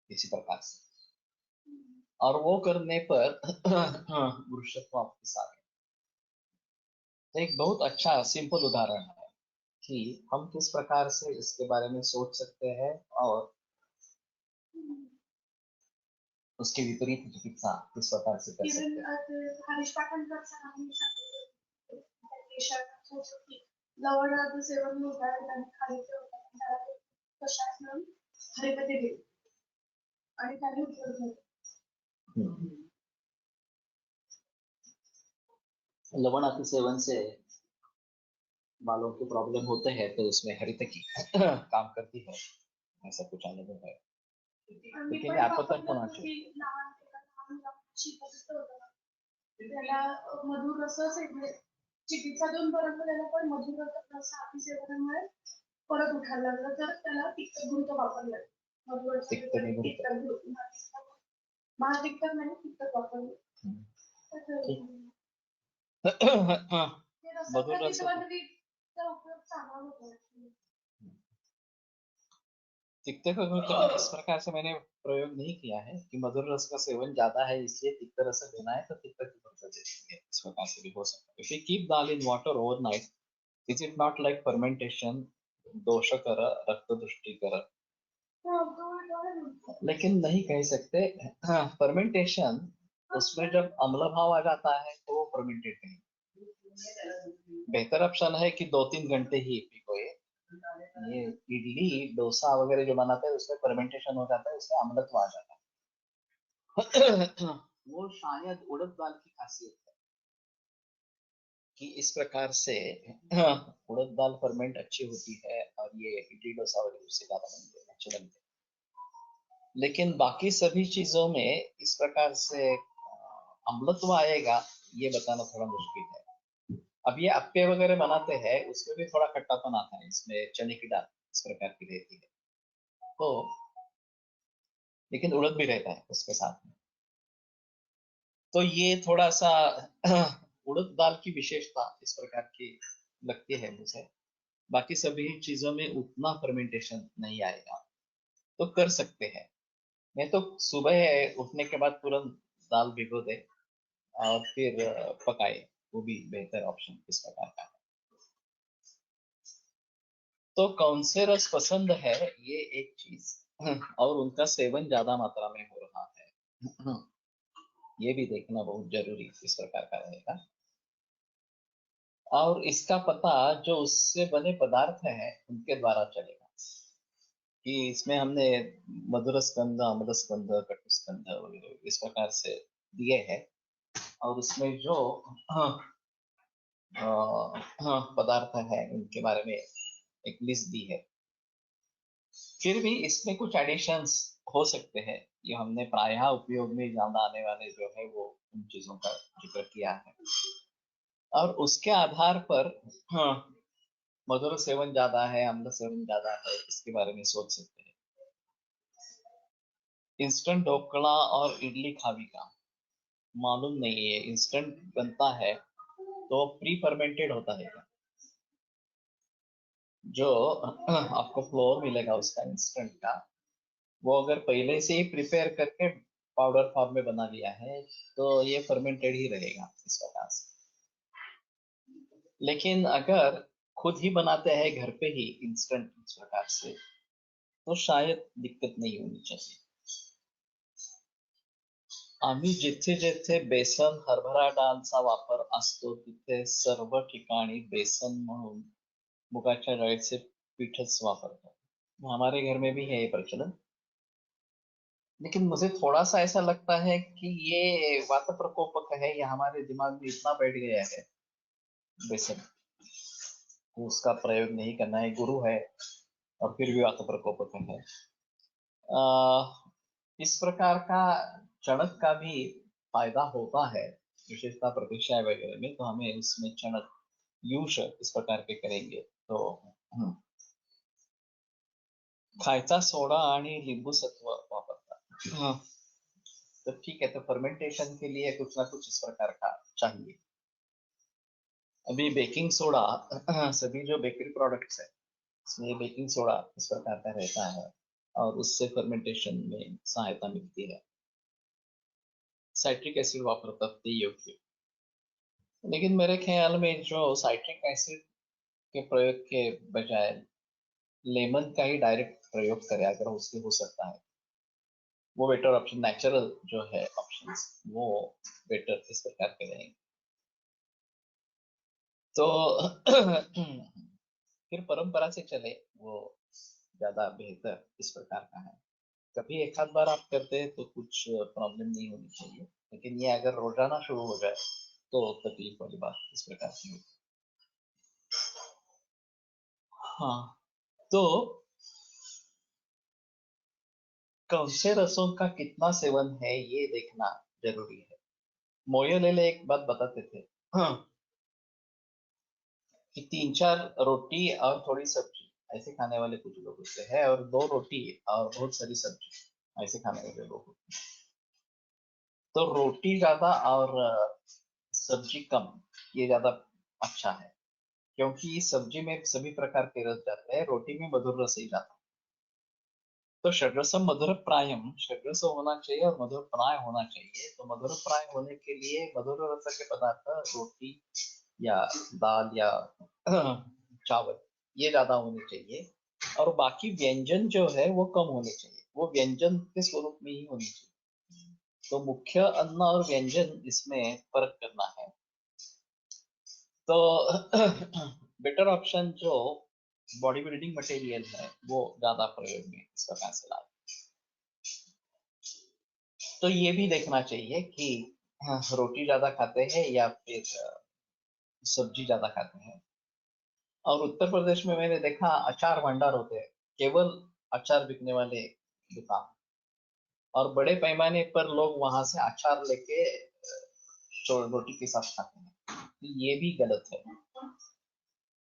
[SPEAKER 2] इसी प्रकार से। और वो करने पर वृषत्व वापस आ गया। तो एक बहुत अच्छा सिंपल उदाहरण है कि हम किस प्रकार से इसके बारे में सोच सकते हैं और उसके विपरीत चिकित्सा किस प्रकार से कर सकते हैं।
[SPEAKER 3] लवणाचं सेवन होतं आणि खालीचं होतं त्याला ते कशात म्हणून हरिकते दिली आणि त्याने उपयोग झाला।
[SPEAKER 2] लवण अति सेवन से बालों के प्रॉब्लम होते हैं तो उसमें हरित की काम करती है, ऐसा कुछ अनुभव है। लेकिन आपत्तन होना चाहिए।
[SPEAKER 3] त्याला मधुर रस चिकित्सा देऊन परत त्याला पण मधुर रस अतिसेवनामुळे परत उठायला लागलं, तर त्याला पित्तगृत वापरलं। मधुर रस महातिक्त नाही, पित्त वापरलं।
[SPEAKER 2] मधुर रस तिक्त का इस प्रकार से मैंने प्रयोग नहीं किया है कि मधुर रस का सेवन ज्यादा है इसलिए तिक्त रस देना है तो तिक्त की दे देंगे, इस प्रकार से भी हो सकता है। If we keep dal in water overnight, is it not like fermentation, दोषकर रक्त दुष्टिकर? लेकिन नहीं कह सकते। फर्मेंटेशन उसमें जब अम्ल भाव आ जाता है तो वो फर्मेंटेड नहीं। बेहतर ऑप्शन है कि 2-3 घंटे ही भिगोए। ये इडली डोसा वगैरह जो बनाते हैं उसमें फर्मेंटेशन हो जाता है, उसमें अम्लत्व आ जाता है। वो शायद उड़द दाल की खासियत है कि इस प्रकार से उड़द दाल फर्मेंट अच्छी होती है और ये इडली डोसा वगैरह उससे ज्यादा बनते हैं, अच्छे बनते हैं। लेकिन बाकी सभी चीजों में इस प्रकार से अम्लत्व आएगा ये बताना थोड़ा मुश्किल है। अब ये अप्पे वगैरह बनाते हैं उसमें भी थोड़ा खट्टापन आता है, इसमें चने की दाल इस प्रकार की रहती है तो, लेकिन उड़द भी रहता है उसके साथ में। तो ये थोड़ा सा उड़द दाल की विशेषता इस प्रकार की लगती है मुझे। बाकी सभी चीजों में उतना फर्मेंटेशन नहीं आएगा, तो कर सकते हैं। मैं तो सुबह उठने के बाद तुरंत दाल भिगो दे और फिर पकाए, वो भी बेहतर ऑप्शन इस प्रकार का है। तो कौन से रस पसंद है ये एक चीज, और उनका सेवन ज्यादा मात्रा में हो रहा है ये भी देखना बहुत जरूरी इस प्रकार का रहेगा। और इसका पता जो उससे बने पदार्थ हैं उनके द्वारा चलेगा कि इसमें हमने मधुर स्कंद, अम्ल स्कंद, कटु स्कंद वगैरह इस प्रकार से दिए हैं और उसमें जो पदार्थ है उनके बारे में एक लिस्ट दी है। फिर भी इसमें कुछ एडिशंस हो सकते हैं, ये हमने प्रायः उपयोग में ज्यादा आने वाले जो है वो उन चीजों का जिक्र किया है और उसके आधार पर मधुर सेवन ज्यादा है, अम्ल सेवन ज्यादा है, इसके बारे में सोच सकते हैं। इंस्टेंट ढोकला और इडली खावी का मालूम नहीं है, इंस्टेंट बनता है तो प्री फर्मेंटेड होता है। जो आपको फ्लोर मिलेगा उसका इंस्टेंट का, वो अगर पहले से ही प्रिपेयर करके पाउडर फॉर्म में बना लिया है तो ये फर्मेंटेड ही रहेगा इस प्रकार से। लेकिन अगर खुद ही बनाते हैं घर पे ही इंस्टेंट इस प्रकार से, तो शायद दिक्कत नहीं होनी चाहिए। आम्ही जिथे जिथे बेसन हरभरा डाळचा वापर असतो तिथे सर्व ठिकाणी बेसन म्हणून मुगाच्या डाळीचे पीठच वापरतात। हमारे घर में भी है ये प्रचलन, लेकिन मुझे थोड़ा सा ऐसा लगता है कि ये वात प्रकोपक है, ये हमारे दिमाग में इतना बैठ गया है बेसन, तो उसका प्रयोग नहीं करना है। गुरु है और फिर भी वात प्रकोपक है। इस प्रकार का चणक का भी फायदा होता है, विशेषतः प्रतीक्षाएं वगैरह में, तो हमें उसमें चणक यूज इस प्रकार के करेंगे तो खायचा सोडा आणि लिंबू सत्व वापरतात। तो ठीक है, तो फर्मेंटेशन के लिए कुछ ना कुछ इस प्रकार का चाहिए। अभी बेकिंग सोडा सभी जो बेकरी प्रोडक्ट्स है इसमें बेकिंग सोडा इस प्रकार का रहता है और उससे फर्मेंटेशन में सहायता मिलती है। साइट्रिक एसिड वापरतात ते योग्य, लेकिन मेरे ख्याल में जो साइट्रिक एसिड के प्रयोग के बजाय लेमन का ही डायरेक्ट प्रयोग करें अगर उससे हो सकता है, वो बेटर ऑप्शन, नेचुरल जो है ऑप्शंस वो बेटर इस प्रकार के रहेंगे। तो फिर परंपरा से चले वो ज्यादा बेहतर इस प्रकार का है। कभी एक आध बार आप करते हैं तो कुछ प्रॉब्लम नहीं होनी चाहिए, लेकिन ये अगर रोजाना शुरू हो जाए तो तकलीफ वाली बात इस प्रकार की होती है। हाँ, तो कौन से रसों का कितना सेवन है ये देखना जरूरी है। मोयोलेले एक बात बताते थे, हाँ, कि 3-4 रोटी और थोड़ी सब्जी ऐसे खाने वाले कुछ लोग होते हैं, और 2 रोटी और बहुत सारी सब्जी ऐसे खाने वाले लोग होते हैं। तो रोटी ज्यादा और सब्जी कम, ये ज्यादा अच्छा है, क्योंकि सब्जी में सभी प्रकार के रस जाते हैं, रोटी में मधुर रस ही जाता है। तो षड्रसम मधुर प्रायम, षड्रस होना चाहिए और मधुर प्राय होना चाहिए। तो मधुर प्राय होने के लिए मधुर रस के पदार्थ रोटी या दाल या चावल ये ज्यादा होने चाहिए, और बाकी व्यंजन जो है वो कम होने चाहिए, वो व्यंजन के स्वरूप में ही होनी चाहिए। तो मुख्य अन्न और व्यंजन इसमें फर्क करना है। तो बेटर ऑप्शन जो बॉडी बिल्डिंग मटेरियल है वो ज्यादा प्रयोग में इसका फैसला है। तो ये भी देखना चाहिए कि हाँ, रोटी ज्यादा खाते हैं या फिर सब्जी ज्यादा खाते हैं। और उत्तर प्रदेश में मैंने देखा अचार भंडार होते हैं, केवल अचार बिकने वाले दुकान, और बड़े पैमाने पर लोग वहां से अचार लेके रोटी के साथ खाते हैं। ये भी गलत है।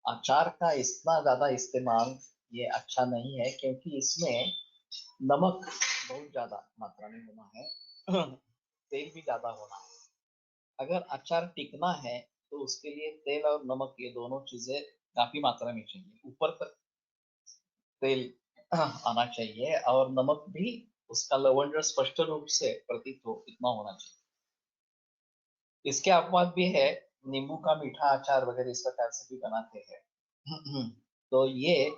[SPEAKER 2] अचार का इतना ज्यादा इस्तेमाल ये अच्छा नहीं है, क्योंकि इसमें नमक बहुत ज्यादा मात्रा में होना है, तेल भी ज्यादा होना है। अगर अचार टिकना है तो उसके लिए तेल और नमक ये दोनों चीजें काफी मात्रा में चाहिए, ऊपर तक तेल आना चाहिए और नमक भी उसका लवण स्पष्ट रूप से प्रतीत हो इतना होना चाहिए। इसके अपवाद भी है, नींबू का मीठा अचार वगैरह इस प्रकार से भी बनाते हैं, तो ये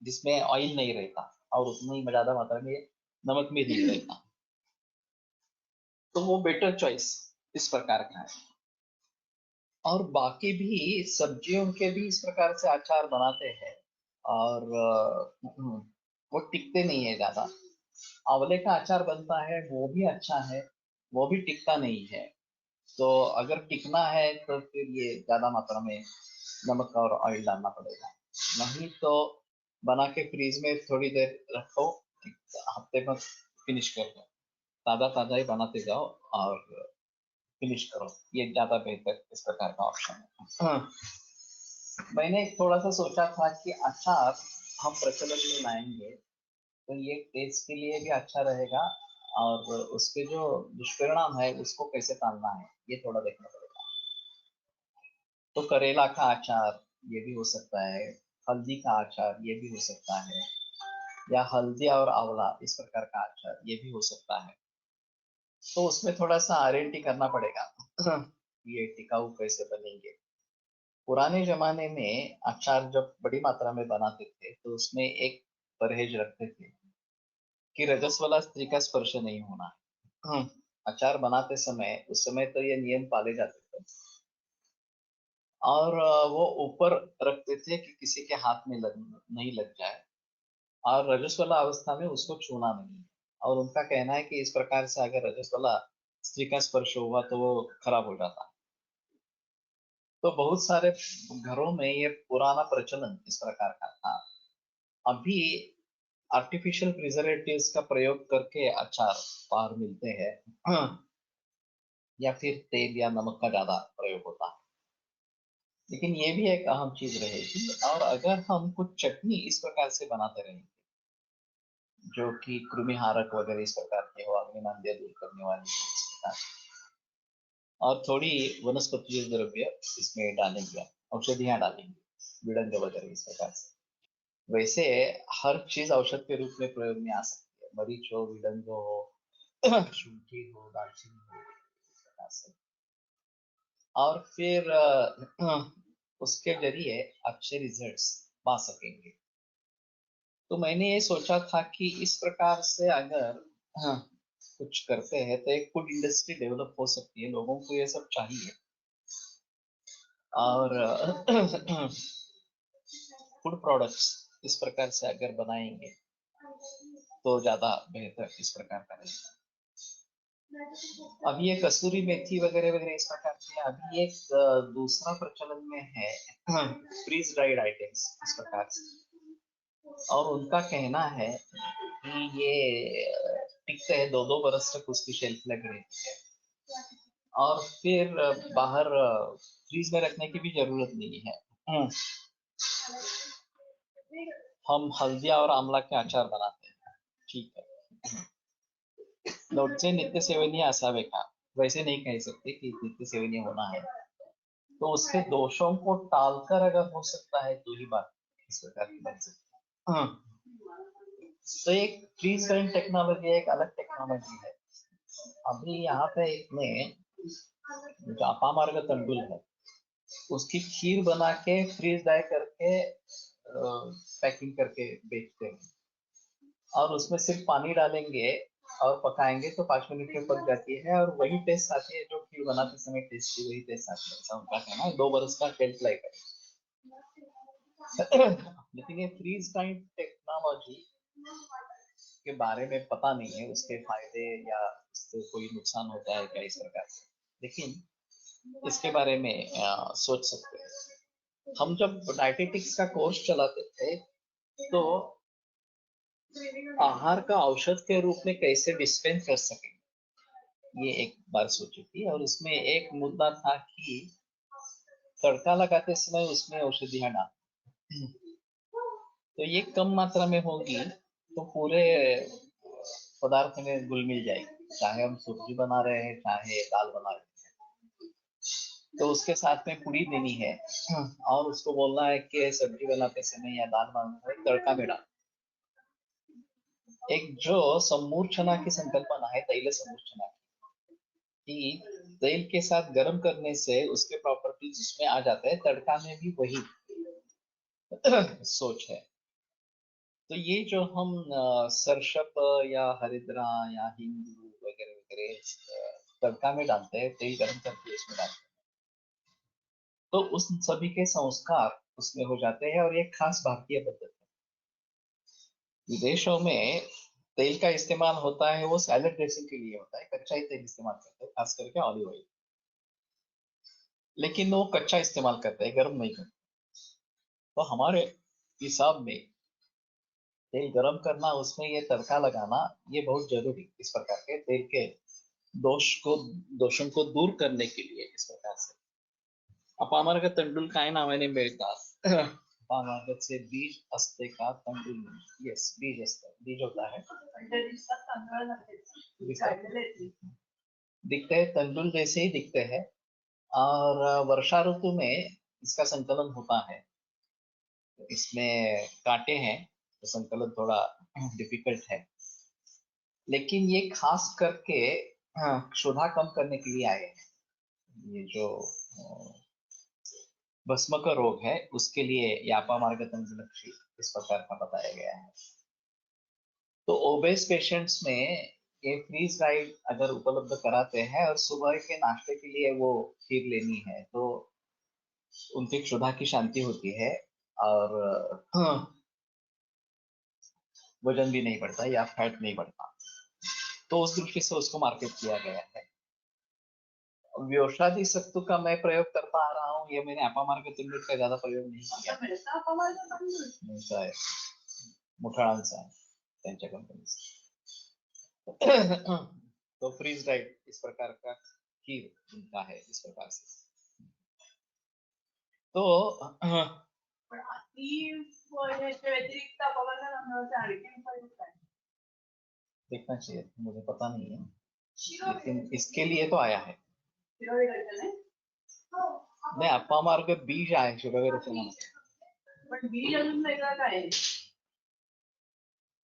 [SPEAKER 2] जिसमें ऑयल नहीं रहता और उतनी ज्यादा मात्रा में नमक भी नहीं रहता, तो वो बेटर चॉइस इस प्रकार का है। और बाकी भी सब्जियों के भी इस प्रकार से अचार बनाते हैं, और वो टिकते नहीं है ज्यादा। आंवले का अचार बनता है वो भी अच्छा है, वो भी टिकता नहीं है। तो अगर टिकना है तो फिर ये ज्यादा मात्रा में नमक और ऑयल डालना पड़ेगा, नहीं तो बना के फ्रीज में थोड़ी देर रखो, हफ्ते में फिनिश कर दो, ताजा ताजा ही बनाते जाओ और फिनिश करो, ये ज्यादा बेहतर इस प्रकार का ऑप्शन है। मैंने थोड़ा सा सोचा था कि अचार हम प्रचलन में लाएंगे तो ये टेस्ट के लिए भी अच्छा रहेगा, और उसके जो दुष्परिणाम है उसको कैसे टालना है ये थोड़ा देखना पड़ेगा। तो करेला का अचार ये भी हो सकता है, हल्दी का अचार ये भी हो सकता है, या हल्दी और आंवला इस प्रकार का अचार ये भी हो सकता है। तो उसमें थोड़ा सा R&D करना पड़ेगा ये टिकाऊ कैसे बनेंगे। पुराने जमाने में अचार जब बड़ी मात्रा में बनाते थे तो उसमें एक परहेज रखते थे कि रजस्वला स्त्री का स्पर्श नहीं होना है। अचार बनाते समय उस समय तो ये नियम पाले जाते थे, और वो ऊपर रखते थे कि किसी के हाथ में नहीं लग जाए, और रजस्वला अवस्था में उसको छूना नहीं है। और उनका कहना है कि इस प्रकार से अगर रजस्वला स्त्री का स्पर्श हुआ तो वो खराब हो जाता है। तो बहुत सारे घरों में ये पुराना प्रचलन इस प्रकार का था। अभी आर्टिफिशियल प्रिजर्वेटिव्स का प्रयोग करके अचार बाहर मिलते हैं, या फिर तेल या नमक का ज्यादा प्रयोग होता है। लेकिन ये भी एक अहम चीज रहेगी। और अगर हम कुछ चटनी इस प्रकार से बनाते रहेंगे जो कि कृमिहारक वगैरह इस प्रकार के हो, अग्निमांद्य दूर करने वाली इस प्रकार, और थोड़ी वनस्पति द्रव्य इसमें डालेंगे, औषधियां डालेंगे, विड़ंग वगैरह इस प्रकार से। वैसे हर चीज औषध के रूप में प्रयोग में आ सकती है, मरीच हो, विड़ंग हो, शुंठी हो, दालचीनी हो, इस प्रकार से। और फिर उसके जरिए अच्छे रिजल्ट्स पा सकेंगे। तो मैंने ये सोचा था कि इस प्रकार से अगर कुछ करते हैं तो एक फूड इंडस्ट्री डेवलप हो सकती है, लोगों को ये सब चाहिए। और फूड प्रोडक्ट्स इस प्रकार से अगर बनाएंगे तो ज्यादा बेहतर इस प्रकार का रहेगा। अभी ये कसूरी मेथी वगैरह वगैरह इस प्रकार से, अभी एक दूसरा प्रचलन में है फ्रीज ड्राइड आइटम्स इस प्रकार से। और उनका कहना है कि ये टिकते हैं 2-2 बरस तक, उसकी शेल्फ लाइफ रहती है, और फिर बाहर फ्रीज में रखने की भी जरूरत नहीं है। हम हल्दिया और आंवला के अचार बनाते हैं, ठीक है, लोटचे नित्य सेवनीय असावे का, वैसे नहीं कह सकते कि नित्य सेवनीय होना है। तो उसके दोषों को टालकर अगर हो सकता है तो ही बात इस प्रकार की बन सकती है। तो एक फ्रीज ड्राइंग टेक्नोलॉजी एक अलग टेक्नोलॉजी है। अभी यहाँ पे इसमें जो अपामार्ग तंडुल है उसकी खीर बना के फ्रीज ड्राई करके पैकिंग करके बेचते हैं, और उसमें सिर्फ पानी डालेंगे और पकाएंगे तो 5 मिनट में पक जाती है, और वही टेस्ट आती है जो खीर बनाते समय टेस्ट थी, वही टेस्ट आती है। ऐसा उनका कहना है, 2 बरस का शेल्फ लाइफ है। लेकिन ये फ्रीज टाइम टेक्नोलॉजी के बारे में पता नहीं है, उसके फायदे या उससे कोई नुकसान होता है क्या इस प्रकार से, लेकिन इसके बारे में सोच सकते हैं। हम जब डायटेटिक्स का कोर्स चलाते थे तो आहार का औषध के रूप में कैसे डिस्पेंस कर सकें ये एक बार सोची थी। और उसमें एक मुद्दा था कि तड़का लगाते समय उसमें औषधियां डाल, तो ये कम मात्रा में होगी तो पूरे पदार्थ में घुल मिल जाएगी, चाहे हम सब्जी बना रहे हैं चाहे दाल बना रहे हैं। तो उसके साथ में पूरी देनी है, और उसको बोलना है कि सब्जी बनाते समय या दाल बनाते समय तड़का में डाल। एक जो सम्मूर्छना की संकल्पना है, तैल सम्मूर्छना की तेल के साथ गर्म करने से उसके प्रॉपर्टीज उसमें आ जाते हैं, तड़का में भी वही सोच है। तो ये जो हम सरसप या हरिद्रा या हिंग वगैरह वगैरह तड़का में डालते हैं, तेल गर्म करके उसमें डालते हैं, तो उस सभी के संस्कार उसमें हो जाते हैं। और ये खास भारतीय पद्धति है। विदेशों में तेल का इस्तेमाल होता है वो सैलड ड्रेसिंग के लिए होता है, कच्चा ही तेल इस्तेमाल करते हैं, खास करके ऑलिव ऑयल। लेकिन वो कच्चा इस्तेमाल करते हैं, गर्म नहीं करते। तो हमारे हिसाब में तेल गरम करना, उसमें ये तड़का लगाना, ये बहुत जरूरी इस प्रकार के तेल के दोषों को दूर करने के लिए इस प्रकार से। अपामार्ग तंडुल काय नावाने मिळतात अपामार्गचे बीज असते का तंडुल? यस, बीज असतं, बीज होता है,
[SPEAKER 3] म्हणजे दिसतात तांदळ लागते काढलेले
[SPEAKER 2] दिखते हैं तंडुल जैसे ही दिखते हैं। और वर्षा ऋतु में इसका संकलन होता है। इसमें कांटे हैं तो संकलन थोड़ा डिफिकल्ट है, लेकिन ये खास करके क्षुधा कम करने के लिए आए हैं। ये जो भस्म का रोग है उसके लिए यापा मार्ग तंजुलक्षी इस प्रकार का बताया गया है। तो ओबेस पेशेंट्स में ये फ्रीज राइड अगर उपलब्ध कराते हैं और सुबह के नाश्ते के लिए वो खीर लेनी है तो उनकी क्षुधा की शांति होती है और वजन भी नहीं बढ़ता या फैट नहीं बढ़ता। तो उस दृष्टि से उसको मार्केट किया गया है। व्योषादि सत्तू का मैं प्रयोग करता आ रहा हूँ, ये मैंने अपामार्ग तिंडूट का ज्यादा प्रयोग नहीं किया। मिळता है मुठाळांचा आहे त्यांच्या कंपनीचा। तो फ्रीज राइड इस प्रकार का खीर उनका है इस प्रकार से। तो
[SPEAKER 3] पण अति ह्याच्या व्यतिरिक्त अपवाद तांदळाचे आणखी उपाय काय?
[SPEAKER 2] देखना चाहिए, मुझे पता नहीं है, लेकिन इसके लिए तो आया है।
[SPEAKER 3] शिरोळे करते नाही?
[SPEAKER 2] नहीं, अपामार्ग बीज आहे शिरोळे रचना।
[SPEAKER 3] पण बीज अजून वेगळं काय आहे?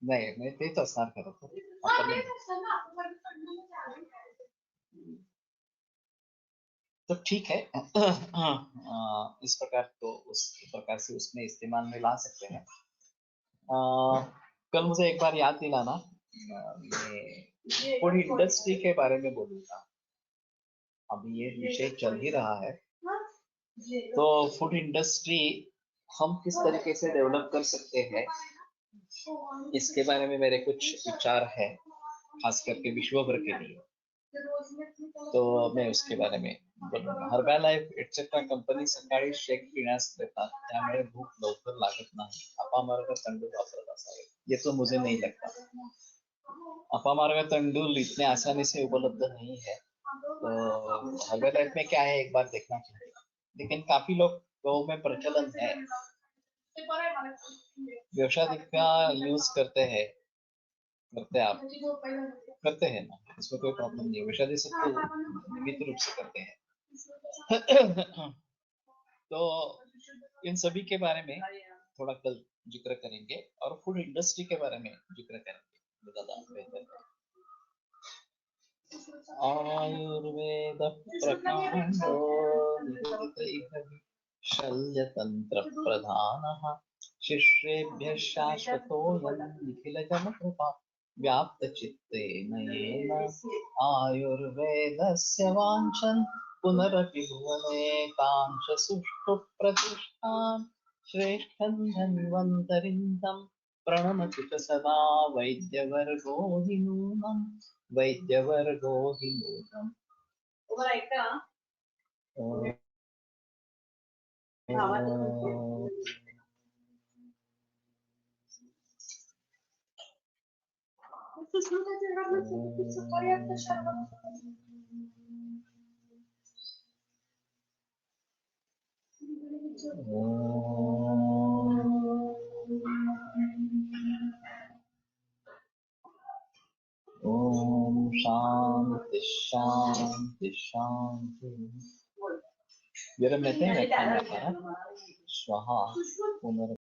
[SPEAKER 2] नाही, म्हणजे तेच असणार खरं तर। तो ठीक है। इस प्रकार तो उस प्रकार से उसमें इस्तेमाल में ला सकते हैं। कल मुझे एक बार याद दिलाना, मैं फूड इंडस्ट्री के बारे में बोलूंगा। अभी ये विषय चल ही रहा है, तो फूड इंडस्ट्री हम किस तरीके से डेवलप कर सकते हैं इसके बारे में मेरे कुछ विचार है, खास करके विश्व भर के लिए। तो मैं उसके बारे में बोलूंगा। हर्बॅलाइफ एटसेट्रा कंपनी सकाळी शेक पिण्यास देतात, त्यामुळे भूक लवकर लागत नाही। अपामार्ग तंडूल वापरत असावे, ये तो मुझे नहीं लगता। अपामार्ग तंडूल इतने आसानी से उपलब्ध नहीं है, तो हर्बॅलाइफ में क्या है एक बार देखना चाहिए। लेकिन काफी लोग गौ में प्रचलन है, व्यवसाय का यूज करते हैं आप करते हैं ना, इसमें कोई प्रॉब्लम नहीं है। विषादी सत्तू नियमित रूप से करते हैं। तो इन सभी के बारे में थोड़ा कल जिक्र करेंगे और फूड इंडस्ट्री के बारे में जिक्र करेंगे, ज्यादा बेहतर है। आयुर्वेद प्रकांडो शल्यतंत्र प्रधानः, शिष्येभ्यः शाश्वतोऽयं निखिलजनकृपा व्याप्तचित्तेन येन। आयुर्वेदस्य वाञ्छन् पुनरपि भुवने कांश सुष्ठु प्रतिष्ठां, श्रेष्ठं धन्वन्तरिन्दं प्रणमति च सदा वैद्यवर्गो हि नूनम्, वैद्यवर्गो हि नूनम्। ओम शांति शांति शांति। जरा मैं स्वाहा पुनर्